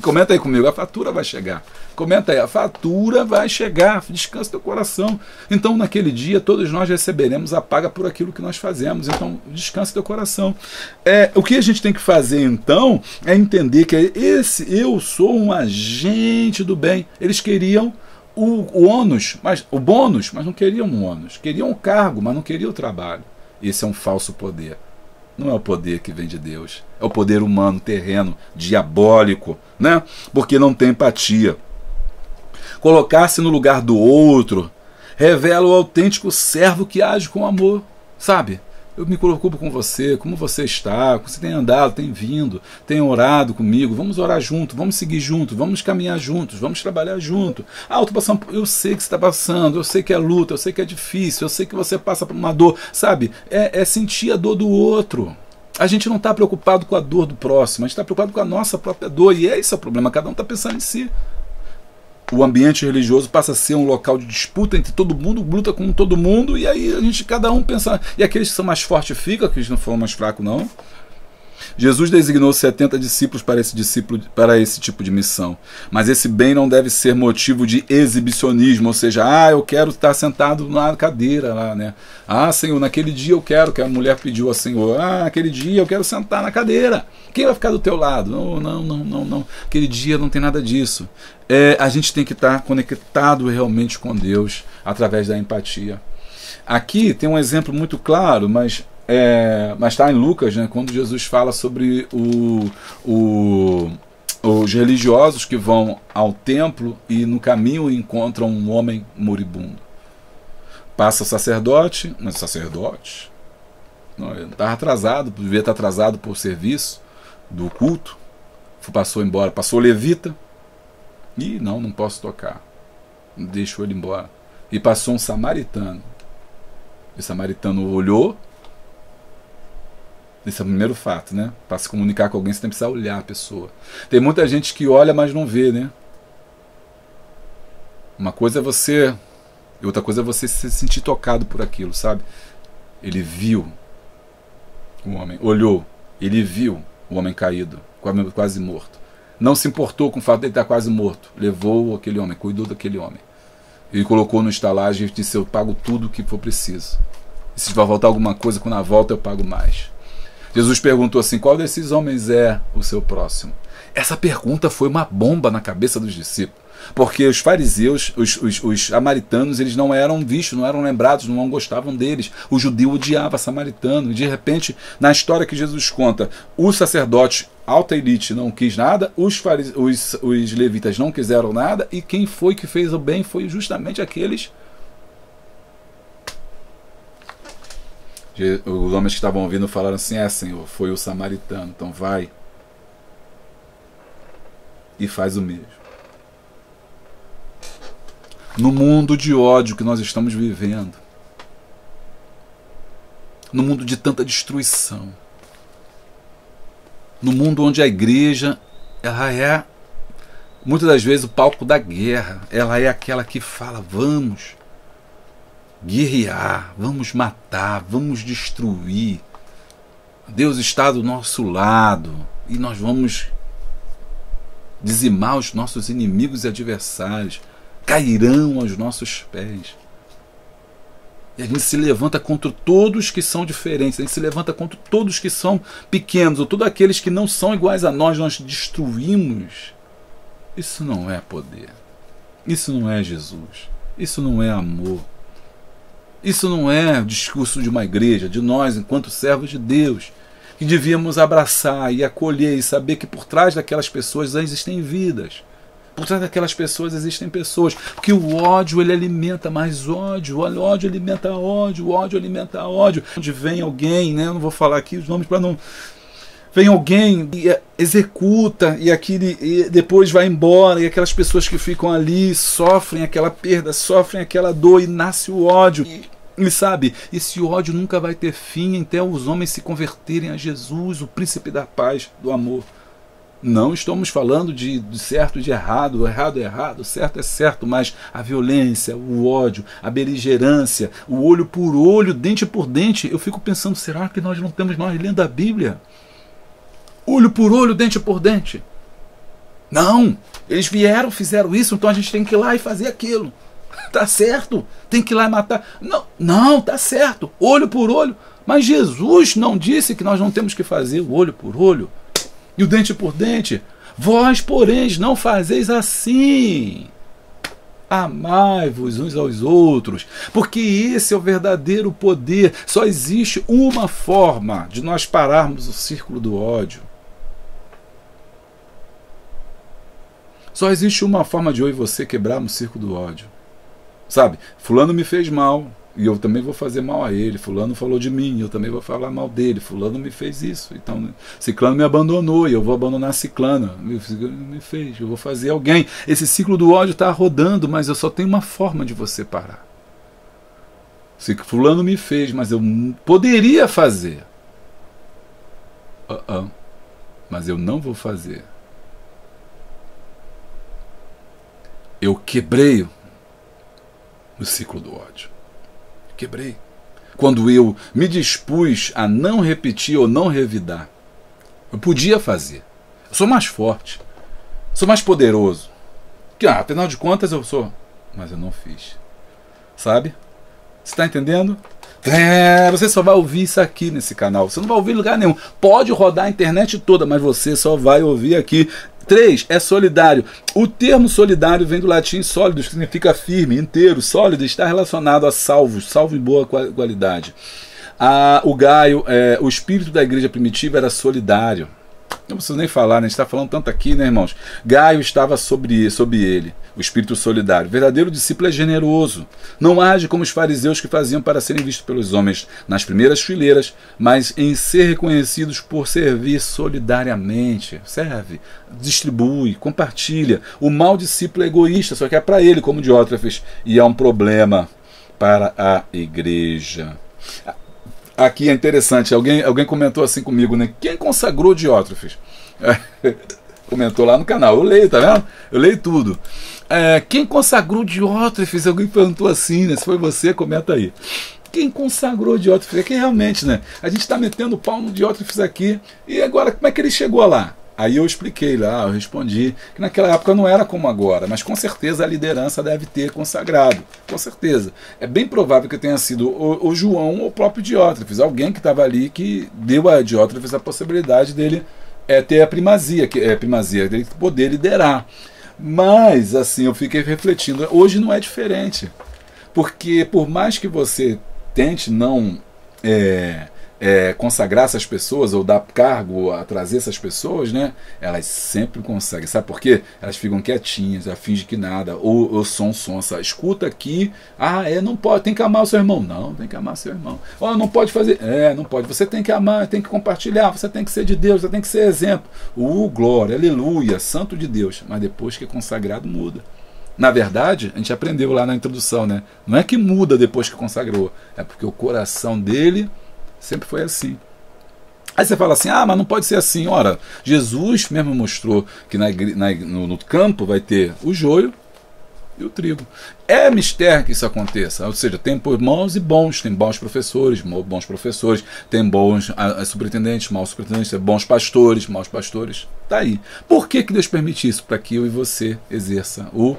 Comenta aí comigo, a fatura vai chegar. Comenta aí, a fatura vai chegar. Descansa teu coração. Então, naquele dia, todos nós receberemos a paga por aquilo que nós fazemos. Então, descansa teu coração. O que a gente tem que fazer, então, é entender que eu sou um agente do bem. Eles queriam o ônus, o bônus, mas não queriam um ônus. Queriam o cargo, mas não queriam o trabalho. Esse é um falso poder. Não é o poder que vem de Deus. É o poder humano, terreno, diabólico, né? Porque não tem empatia. Colocar-se no lugar do outro revela o autêntico servo que age com amor, sabe? Eu me preocupo com você, como você está, como você tem andado, tem vindo, tem orado comigo, vamos orar junto, vamos seguir junto, vamos caminhar juntos, vamos trabalhar junto. Eu tô passando, eu sei que você está passando, eu sei que é luta, eu sei que é difícil, eu sei que você passa por uma dor, sabe? É sentir a dor do outro. A gente não está preocupado com a dor do próximo, a gente está preocupado com a nossa própria dor, e esse é o problema, cada um está pensando em si. O ambiente religioso passa a ser um local de disputa entre todo mundo, luta com todo mundo, e aí a gente, cada um pensa, e aqueles que são mais fortes ficam, aqueles que não foram mais fracos não. Jesus designou 70 discípulos para esse tipo de missão. Mas esse bem não deve ser motivo de exibicionismo, ou seja, eu quero estar sentado na cadeira lá, né? Senhor, naquele dia eu quero, que a mulher pediu ao Senhor, naquele dia eu quero sentar na cadeira. Quem vai ficar do teu lado? Não. Aquele dia não tem nada disso. A gente tem que estar conectado realmente com Deus através da empatia. Aqui tem um exemplo muito claro, mas está em Lucas, né, quando Jesus fala sobre os religiosos que vão ao templo e no caminho encontram um homem moribundo. Passa o sacerdote, mas o sacerdote estava atrasado, devia estar atrasado por serviço do culto, passou embora, passou o levita, e não posso tocar, deixou ele embora. E passou um samaritano. O samaritano olhou. Esse é o primeiro fato, né? Para se comunicar com alguém, você tem que precisar olhar a pessoa. Tem muita gente que olha, mas não vê, né? Uma coisa é você, e outra coisa é você se sentir tocado por aquilo, sabe? Ele viu o homem, olhou, ele viu o homem caído, quase morto. Não se importou com o fato de ele estar quase morto. Levou aquele homem, cuidou daquele homem. Ele colocou no estalagem e disse: eu pago tudo o que for preciso. E se vai voltar alguma coisa, quando na volta eu pago mais. Jesus perguntou assim: qual desses homens é o seu próximo? Essa pergunta foi uma bomba na cabeça dos discípulos, porque os fariseus, os samaritanos, eles não eram vistos, não eram lembrados, não gostavam deles. O judeu odiava samaritano, e de repente, na história que Jesus conta, o sacerdote, alta elite, não quis nada, os levitas não quiseram nada, e quem foi que fez o bem foi justamente aqueles. Os homens que estavam ouvindo falaram assim: Senhor, foi o samaritano, então vai e faz o mesmo. No mundo de ódio que nós estamos vivendo, no mundo de tanta destruição, no mundo onde a igreja, ela é muitas das vezes o palco da guerra, ela é aquela que fala: vamos guerrear, vamos matar, vamos destruir. Deus está do nosso lado e nós vamos dizimar os nossos inimigos e adversários, cairão aos nossos pés. E a gente se levanta contra todos que são diferentes, a gente se levanta contra todos que são pequenos, ou todos aqueles que não são iguais a nós destruímos. Isso não é poder, isso não é Jesus, isso não é amor. Isso não é o discurso de uma igreja, de nós, enquanto servos de Deus, que devíamos abraçar e acolher e saber que por trás daquelas pessoas existem vidas. Por trás daquelas pessoas existem pessoas. Porque o ódio, ele alimenta mais ódio. O ódio alimenta ódio. O ódio alimenta ódio. Onde vem alguém, né? Eu não vou falar aqui os nomes para não... Vem alguém e executa e depois vai embora, e aquelas pessoas que ficam ali sofrem aquela perda, sofrem aquela dor, e nasce o ódio. E sabe, esse ódio nunca vai ter fim até os homens se converterem a Jesus, o príncipe da paz, do amor. Não estamos falando de certo e de errado, o errado é errado, o certo é certo, mas a violência, o ódio, a beligerância, o olho por olho, dente por dente. Eu fico pensando, será que nós não temos mais lendo a Bíblia? Olho por olho, dente por dente. Não, eles vieram, fizeram isso, então a gente tem que ir lá e fazer aquilo. Tá certo, tem que ir lá e matar. Não, não, tá certo, olho por olho. Mas Jesus não disse que nós não temos que fazer o olho por olho e o dente por dente. Vós, porém, não fazeis assim. Amai-vos uns aos outros, porque esse é o verdadeiro poder. Só existe uma forma de nós pararmos o círculo do ódio. Só existe uma forma de eu e você quebrarmos o círculo do ódio. Sabe, fulano me fez mal, e eu também vou fazer mal a ele. Fulano falou de mim, eu também vou falar mal dele. Fulano me fez isso, então ciclano me abandonou, e eu vou abandonar ciclana. Me fez, eu vou fazer alguém. Esse ciclo do ódio está rodando, mas eu só tenho uma forma de você parar. Se fulano me fez, mas eu poderia fazer. Mas eu não vou fazer. Eu quebrei o ciclo do ódio. Quebrei. Quando eu me dispus a não repetir ou não revidar. Eu podia fazer. Eu sou mais forte. Sou mais poderoso. Afinal de contas eu sou. Mas eu não fiz. Sabe? Você está entendendo? Você só vai ouvir isso aqui nesse canal. Você não vai ouvir em lugar nenhum. Pode rodar a internet toda, mas você só vai ouvir aqui. 3. É solidário. O termo solidário vem do latim sólido, que significa firme, inteiro. Sólido está relacionado a salvo em boa qualidade. O Gaio, o espírito da igreja primitiva era solidário. Não preciso nem falar, né? A gente está falando tanto aqui, né, irmãos? Gaio estava sobre ele, o espírito solidário. O verdadeiro discípulo é generoso. Não age como os fariseus que faziam para serem vistos pelos homens nas primeiras fileiras, mas em ser reconhecidos por servir solidariamente. Serve, distribui, compartilha. O mau discípulo é egoísta, só que é para ele, como Diótrefes, e é um problema para a igreja. Aqui é interessante, alguém comentou assim comigo, né? Quem consagrou Diótrefes? Comentou lá no canal, eu leio, tá vendo? Eu leio tudo. Quem consagrou Diótrefes? Alguém perguntou assim, né? Se foi você, comenta aí. Quem consagrou Diótrefes? É que realmente, né? A gente está metendo o pau no Diótrefes aqui, e agora como é que ele chegou lá? Aí eu expliquei lá, eu respondi que naquela época não era como agora, mas com certeza a liderança deve ter consagrado, com certeza. É bem provável que tenha sido o João ou o próprio Diótrefes, alguém que estava ali que deu a Diótrefes a possibilidade dele ter a primazia, dele poder liderar. Mas, assim, eu fiquei refletindo, hoje não é diferente, porque por mais que você tente não consagrar essas pessoas ou dar cargo a trazer essas pessoas, né? Elas sempre conseguem. Sabe por quê? Elas ficam quietinhas, elas fingem que nada, ou som, sabe? Escuta aqui, não pode, tem que amar o seu irmão. Não, tem que amar seu irmão. Não pode fazer, não pode. Você tem que amar, tem que compartilhar, você tem que ser de Deus, você tem que ser exemplo. Glória, aleluia, santo de Deus. Mas depois que é consagrado, muda. Na verdade, a gente aprendeu lá na introdução, né? Não é que muda depois que consagrou, é porque o coração dele sempre foi assim. Aí você fala assim, mas não pode ser assim. Ora, Jesus mesmo mostrou que no campo vai ter o joio e o trigo. É mistério que isso aconteça. Ou seja, tem bons e bons, tem bons professores, tem bons superintendentes, maus superintendentes, tem bons pastores, maus pastores. Tá aí. Por que Deus permite isso? Para que eu e você exerça o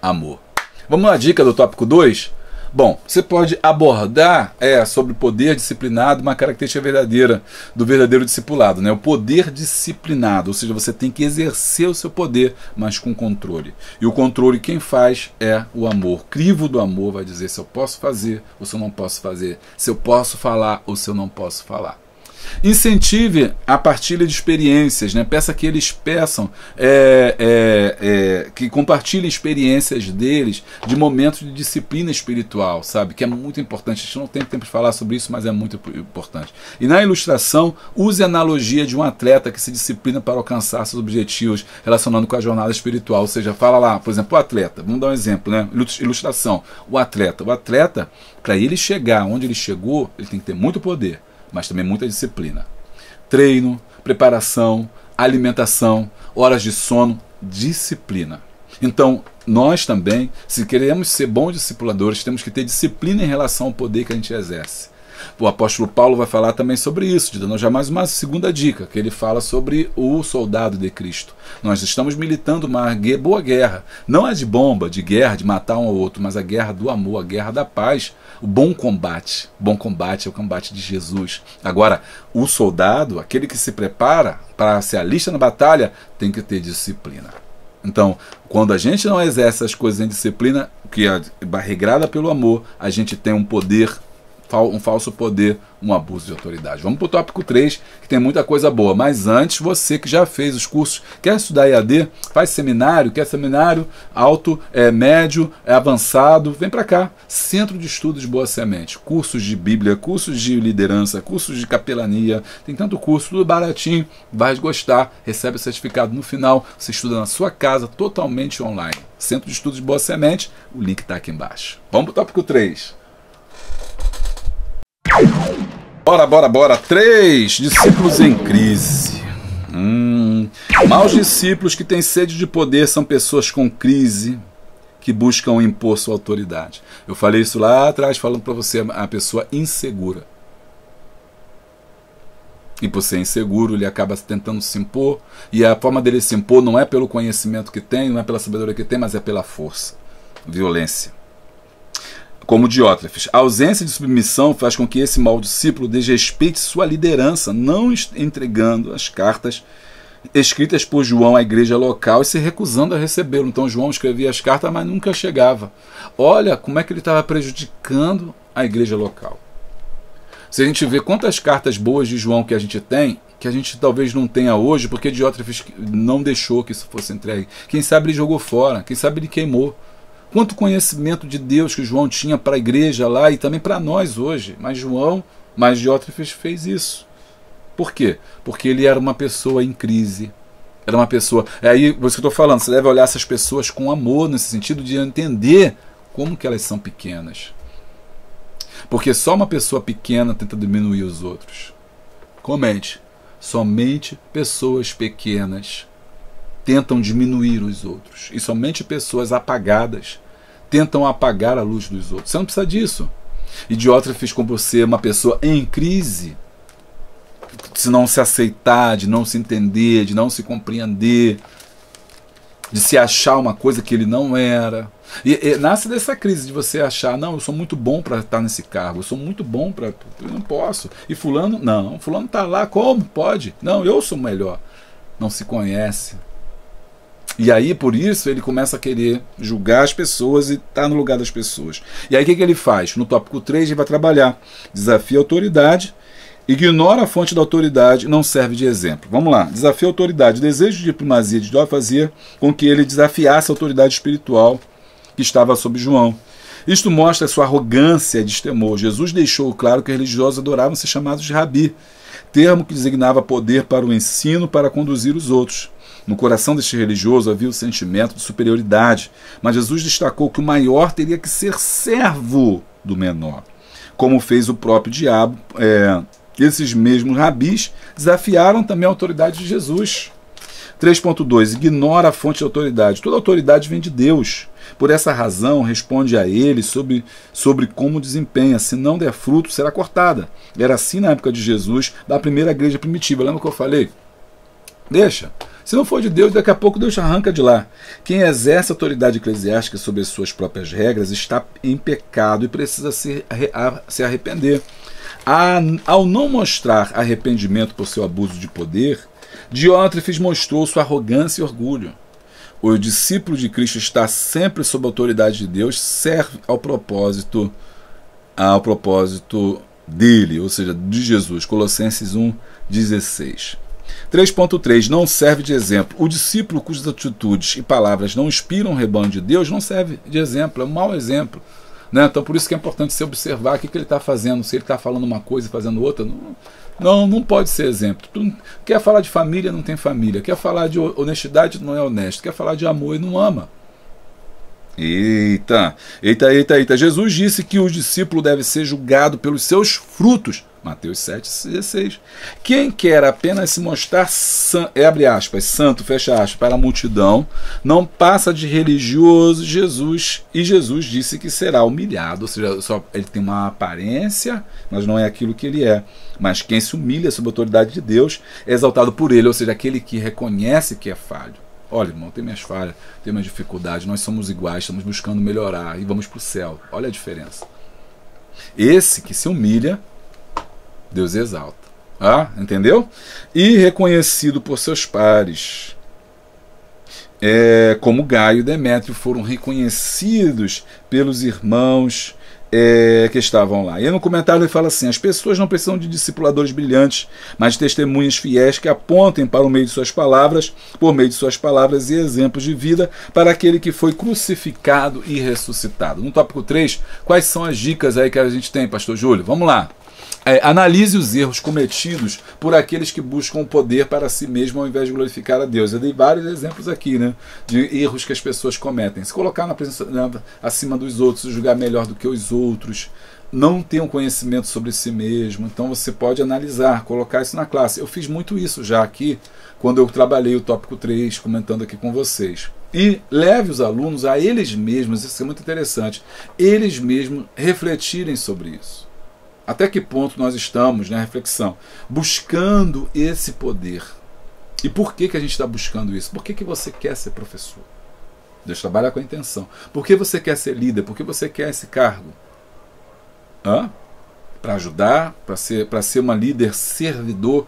amor. Vamos à dica do tópico 2? Bom, você pode abordar sobre o poder disciplinado, uma característica verdadeira do verdadeiro discipulado, né? O poder disciplinado, ou seja, você tem que exercer o seu poder, mas com controle. E o controle quem faz é o amor. O crivo do amor vai dizer se eu posso fazer ou se eu não posso fazer, se eu posso falar ou se eu não posso falar. Incentive a partilha de experiências, né? Peça que eles que compartilhem experiências deles de momentos de disciplina espiritual, sabe? Que é muito importante. A gente não tem tempo de falar sobre isso, mas é muito importante. E na ilustração, use a analogia de um atleta que se disciplina para alcançar seus objetivos, relacionando com a jornada espiritual. Ou seja, fala lá, por exemplo, o atleta. Vamos dar um exemplo, né? Ilustração. O atleta, para ele chegar onde ele chegou, ele tem que ter muito poder, mas também muita disciplina. Treino, preparação, alimentação, horas de sono, disciplina. Então, nós também, se queremos ser bons discipuladores, temos que ter disciplina em relação ao poder que a gente exerce. O apóstolo Paulo vai falar também sobre isso, dando já mais uma segunda dica, que ele fala sobre o soldado de Cristo. Nós estamos militando uma boa guerra, não é de bomba, de guerra, de matar um ao outro, mas a guerra do amor, a guerra da paz, o bom combate. O bom combate é o combate de Jesus. Agora, o soldado, aquele que se prepara para se alista na batalha, tem que ter disciplina. Então, quando a gente não exerce as coisas em disciplina, que é regrada pelo amor, a gente tem um poder, um falso poder, um abuso de autoridade. Vamos para o tópico 3, que tem muita coisa boa. Mas antes, você que já fez os cursos, quer estudar EAD, faz seminário, quer seminário alto, médio, avançado, vem para cá. Centro de Estudos Boa Semente. Cursos de Bíblia, cursos de liderança, cursos de capelania. Tem tanto curso, tudo baratinho. Vai gostar, recebe o certificado no final. Você estuda na sua casa, totalmente online. Centro de Estudos Boa Semente, o link está aqui embaixo. Vamos para o tópico 3. Bora. 3. Discípulos em crise. Maus discípulos que têm sede de poder são pessoas com crise, que buscam impor sua autoridade. Eu falei isso lá atrás, falando para você, a pessoa insegura. E por ser inseguro, ele acaba tentando se impor, e a forma dele se impor não é pelo conhecimento que tem, não é pela sabedoria que tem, mas é pela força, violência. Como Diótrefes, a ausência de submissão faz com que esse mau discípulo desrespeite sua liderança, não entregando as cartas escritas por João à igreja local e se recusando a recebê-lo. Então João escrevia as cartas, mas nunca chegava. Olha como é que ele estava prejudicando a igreja local. Se a gente vê quantas cartas boas de João que a gente tem, que a gente talvez não tenha hoje, porque Diótrefes não deixou que isso fosse entregue. Quem sabe ele jogou fora, quem sabe ele queimou. Quanto conhecimento de Deus que João tinha para a igreja lá e também para nós hoje. Mas Diótrefes fez isso. Por quê? Porque ele era uma pessoa em crise. Era uma pessoa... É aí por isso que eu estou falando, você deve olhar essas pessoas com amor, nesse sentido de entender como que elas são pequenas. Porque só uma pessoa pequena tenta diminuir os outros. Comente. Somente pessoas pequenas tentam diminuir os outros. E somente pessoas apagadas tentam apagar a luz dos outros. Você não precisa disso. E Diótrefes, como você é uma pessoa em crise, de não se aceitar, de não se entender, de não se compreender, de se achar uma coisa que ele não era. E nasce dessa crise de você achar, não, eu sou muito bom para estar nesse cargo, eu sou muito bom para... Eu não posso. E fulano, não, fulano está lá, como? Pode. Não, eu sou melhor. Não se conhece. E aí, por isso, ele começa a querer julgar as pessoas e estar no lugar das pessoas. E aí, o que ele faz? No tópico 3, ele vai trabalhar. Desafia a autoridade, ignora a fonte da autoridade, não serve de exemplo. Vamos lá. Desafia a autoridade. O desejo de primazia de Jó fazia com que ele desafiasse a autoridade espiritual que estava sob João. Isto mostra a sua arrogância e destemor. Jesus deixou claro que os religiosos adoravam ser chamados de rabi, termo que designava poder para o ensino para conduzir os outros. No coração deste religioso havia o sentimento de superioridade, mas Jesus destacou que o maior teria que ser servo do menor, como fez o próprio diabo. Esses mesmos rabis desafiaram também a autoridade de Jesus. 3.2. Ignora a fonte de autoridade. Toda autoridade vem de Deus. Por essa razão, responde a ele sobre como desempenha. Se não der fruto, será cortada. Era assim na época de Jesus, da primeira igreja primitiva. Lembra que eu falei? Deixa. Se não for de Deus, daqui a pouco Deus arranca de lá. Quem exerce autoridade eclesiástica sobre as suas próprias regras está em pecado e precisa se arrepender. Ao não mostrar arrependimento por seu abuso de poder, Diótrefes mostrou sua arrogância e orgulho. O discípulo de Cristo está sempre sob a autoridade de Deus, serve ao propósito dele, ou seja, de Jesus. Colossenses 1,16. 3.3. Não serve de exemplo. O discípulo cujas atitudes e palavras não inspiram o rebanho de Deus não serve de exemplo, é um mau exemplo. Né? Então por isso que é importante você observar o que ele está fazendo. Se ele está falando uma coisa e fazendo outra, não pode ser exemplo. Quer falar de família, não tem família. Quer falar de honestidade, não é honesto. Quer falar de amor e não ama. Eita, eita, eita, eita. Jesus disse que o discípulo deve ser julgado pelos seus frutos. Mateus 7,16. Quem quer apenas se mostrar abre aspas, santo, fecha aspas, para a multidão, não passa de religioso. Jesus disse que será humilhado, ou seja, ele tem uma aparência, mas não é aquilo que ele é. Mas quem se humilha sob a autoridade de Deus é exaltado por ele, ou seja, aquele que reconhece que é falho. Olha, irmão, tem minhas falhas, tem minhas dificuldades, nós somos iguais, estamos buscando melhorar e vamos para o céu. Olha a diferença. Esse que se humilha, Deus exalta. Entendeu? E reconhecido por seus pares. Como Gaio e Demétrio foram reconhecidos pelos irmãos que estavam lá. E no comentário ele fala assim: as pessoas não precisam de discipuladores brilhantes, mas de testemunhas fiéis que apontem para o meio de suas palavras, por meio de suas palavras e exemplos de vida, para aquele que foi crucificado e ressuscitado. No tópico 3, quais são as dicas aí que a gente tem, pastor Júlio? Vamos lá. Analise os erros cometidos por aqueles que buscam o poder para si mesmo ao invés de glorificar a Deus. Eu dei vários exemplos aqui, né, de erros que as pessoas cometem. Se colocar na presença, acima dos outros, julgar melhor do que os outros, não ter um conhecimento sobre si mesmo. Então você pode analisar, colocar isso na classe. Eu fiz muito isso já aqui, quando eu trabalhei o tópico 3, comentando aqui com vocês. E leve os alunos a eles mesmos, isso é muito interessante, eles mesmos refletirem sobre isso. Até que ponto nós estamos, na reflexão, buscando esse poder? E por que a gente está buscando isso? Por que você quer ser professor? Deus trabalha com a intenção. Por que você quer ser líder? Por que você quer esse cargo? Para ajudar, para ser uma líder servidor.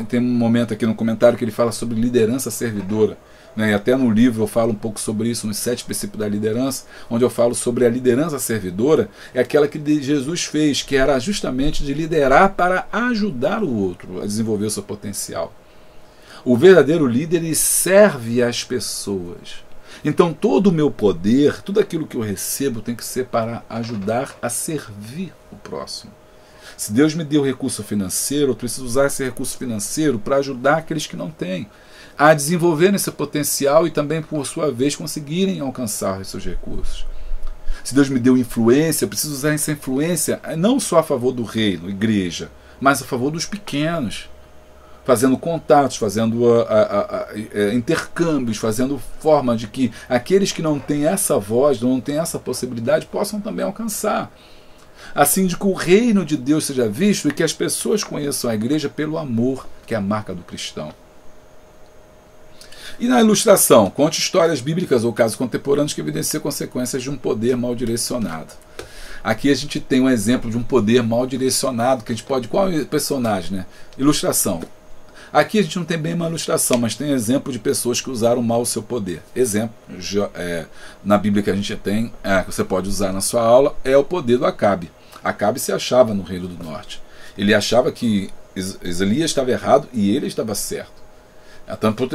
Tem um momento aqui no comentário que ele fala sobre liderança servidora. E até no livro eu falo um pouco sobre isso, nos 7 princípios da liderança, onde eu falo sobre a liderança servidora, é aquela que Jesus fez, que era justamente de liderar para ajudar o outro a desenvolver o seu potencial. O verdadeiro líder, ele serve às pessoas. Então todo o meu poder, tudo aquilo que eu recebo tem que ser para ajudar a servir o próximo. Se Deus me deu recurso financeiro, eu preciso usar esse recurso financeiro para ajudar aqueles que não têm a desenvolver esse potencial e também, por sua vez, conseguirem alcançar os seus recursos. Se Deus me deu influência, eu preciso usar essa influência não só a favor do reino, igreja, mas a favor dos pequenos, fazendo contatos, fazendo intercâmbios, fazendo forma de que aqueles que não têm essa voz, não têm essa possibilidade, possam também alcançar. Assim de que o reino de Deus seja visto e que as pessoas conheçam a igreja pelo amor, que é a marca do cristão. E na ilustração, conte histórias bíblicas ou casos contemporâneos que evidenciam consequências de um poder mal direcionado. Aqui a gente tem um exemplo de um poder mal direcionado, que a gente pode... Qual é o personagem, né? Ilustração. Aqui a gente não tem bem uma ilustração, mas tem exemplo de pessoas que usaram mal o seu poder. Exemplo, na Bíblia que a gente tem, que você pode usar na sua aula, é o poder do Acabe. Acabe se achava no Reino do Norte. Ele achava que Elias estava errado e ele estava certo.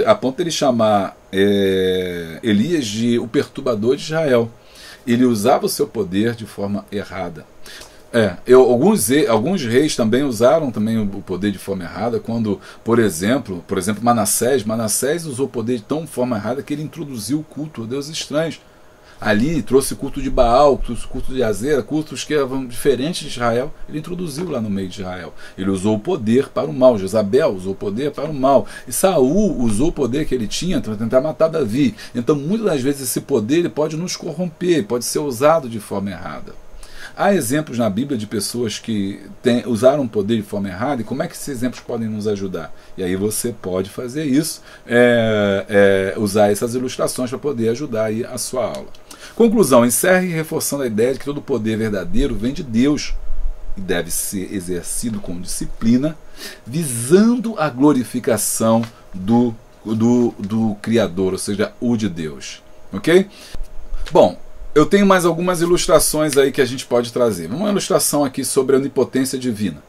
A ponto de ele chamar Elias de o perturbador de Israel. Ele usava o seu poder de forma errada. Alguns reis também usaram também o poder de forma errada, quando, por exemplo, Manassés usou o poder de tão forma errada que ele introduziu o culto a deuses estranhos. Ali trouxe culto de Baal, culto de Azera, cultos que eram diferentes de Israel, ele introduziu lá no meio de Israel. Ele usou o poder para o mal, Jezabel usou o poder para o mal, e Saul usou o poder que ele tinha para tentar matar Davi. Então muitas das vezes esse poder ele pode nos corromper, pode ser usado de forma errada. Há exemplos na Bíblia de pessoas que usaram o poder de forma errada, e como é que esses exemplos podem nos ajudar? E aí você pode fazer isso, usar essas ilustrações para poder ajudar aí a sua aula. Conclusão, encerre reforçando a ideia de que todo poder verdadeiro vem de Deus e deve ser exercido com disciplina, visando a glorificação do Criador, ou seja, o de Deus. Ok? Bom, eu tenho mais algumas ilustrações aí que a gente pode trazer. Uma ilustração aqui sobre a onipotência divina.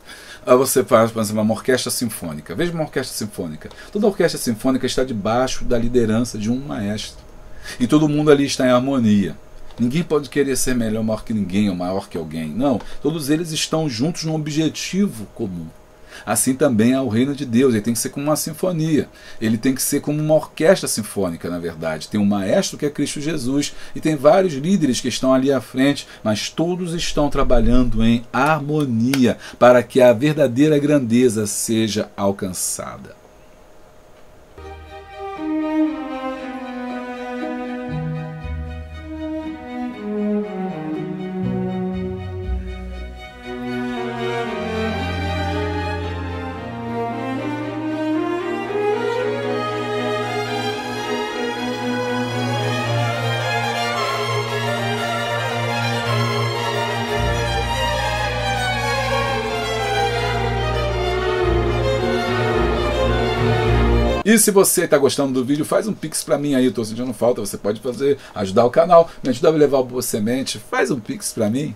Você faz, por exemplo, uma orquestra sinfônica. Veja uma orquestra sinfônica. Toda orquestra sinfônica está debaixo da liderança de um maestro. E todo mundo ali está em harmonia. Ninguém pode querer ser melhor, maior que ninguém ou maior que alguém. Não, todos eles estão juntos num objetivo comum. Assim também é o reino de Deus. Ele tem que ser como uma sinfonia. Ele tem que ser como uma orquestra sinfônica, na verdade. Tem um maestro que é Cristo Jesus e tem vários líderes que estão ali à frente, mas todos estão trabalhando em harmonia para que a verdadeira grandeza seja alcançada. E se você está gostando do vídeo, faz um pix para mim aí, eu estou sentindo falta, você pode fazer, ajudar o canal, me ajudar a levar o Boa Semente, faz um pix para mim.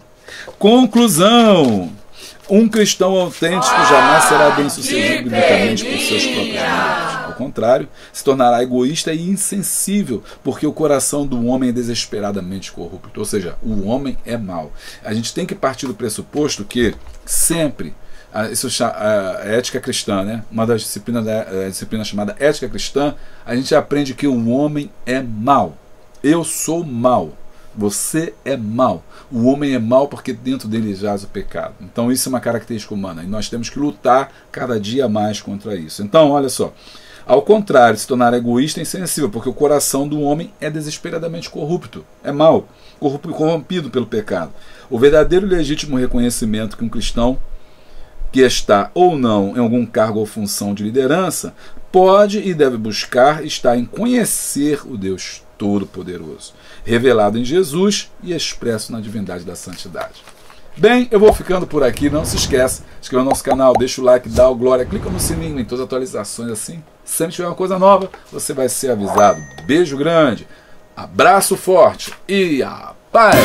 Conclusão: um cristão autêntico jamais será bem sucedido biblicamente por seus próprios méritos. Ao contrário, se tornará egoísta e insensível, porque o coração do homem é desesperadamente corrupto, ou seja, o homem é mau. A gente tem que partir do pressuposto que sempre, isso é a ética cristã, né? Uma das disciplinas da disciplina chamada ética cristã, a gente aprende que o homem é mau. Eu sou mau. Você é mau. O homem é mau porque dentro dele jaz o pecado. Então isso é uma característica humana e nós temos que lutar cada dia mais contra isso. Então, olha só. Ao contrário, se tornar egoísta e insensível, porque o coração do homem é desesperadamente corrupto, é mau, corrompido pelo pecado. O verdadeiro e legítimo reconhecimento que um cristão que está ou não em algum cargo ou função de liderança, pode e deve buscar estar em conhecer o Deus Todo-Poderoso, revelado em Jesus e expresso na divindade da santidade. Bem, eu vou ficando por aqui, não se esqueça, inscreva no nosso canal, deixa o like, dá o glória, clica no sininho em todas as atualizações assim. Sempre tiver uma coisa nova, você vai ser avisado. Beijo grande, abraço forte e a paz!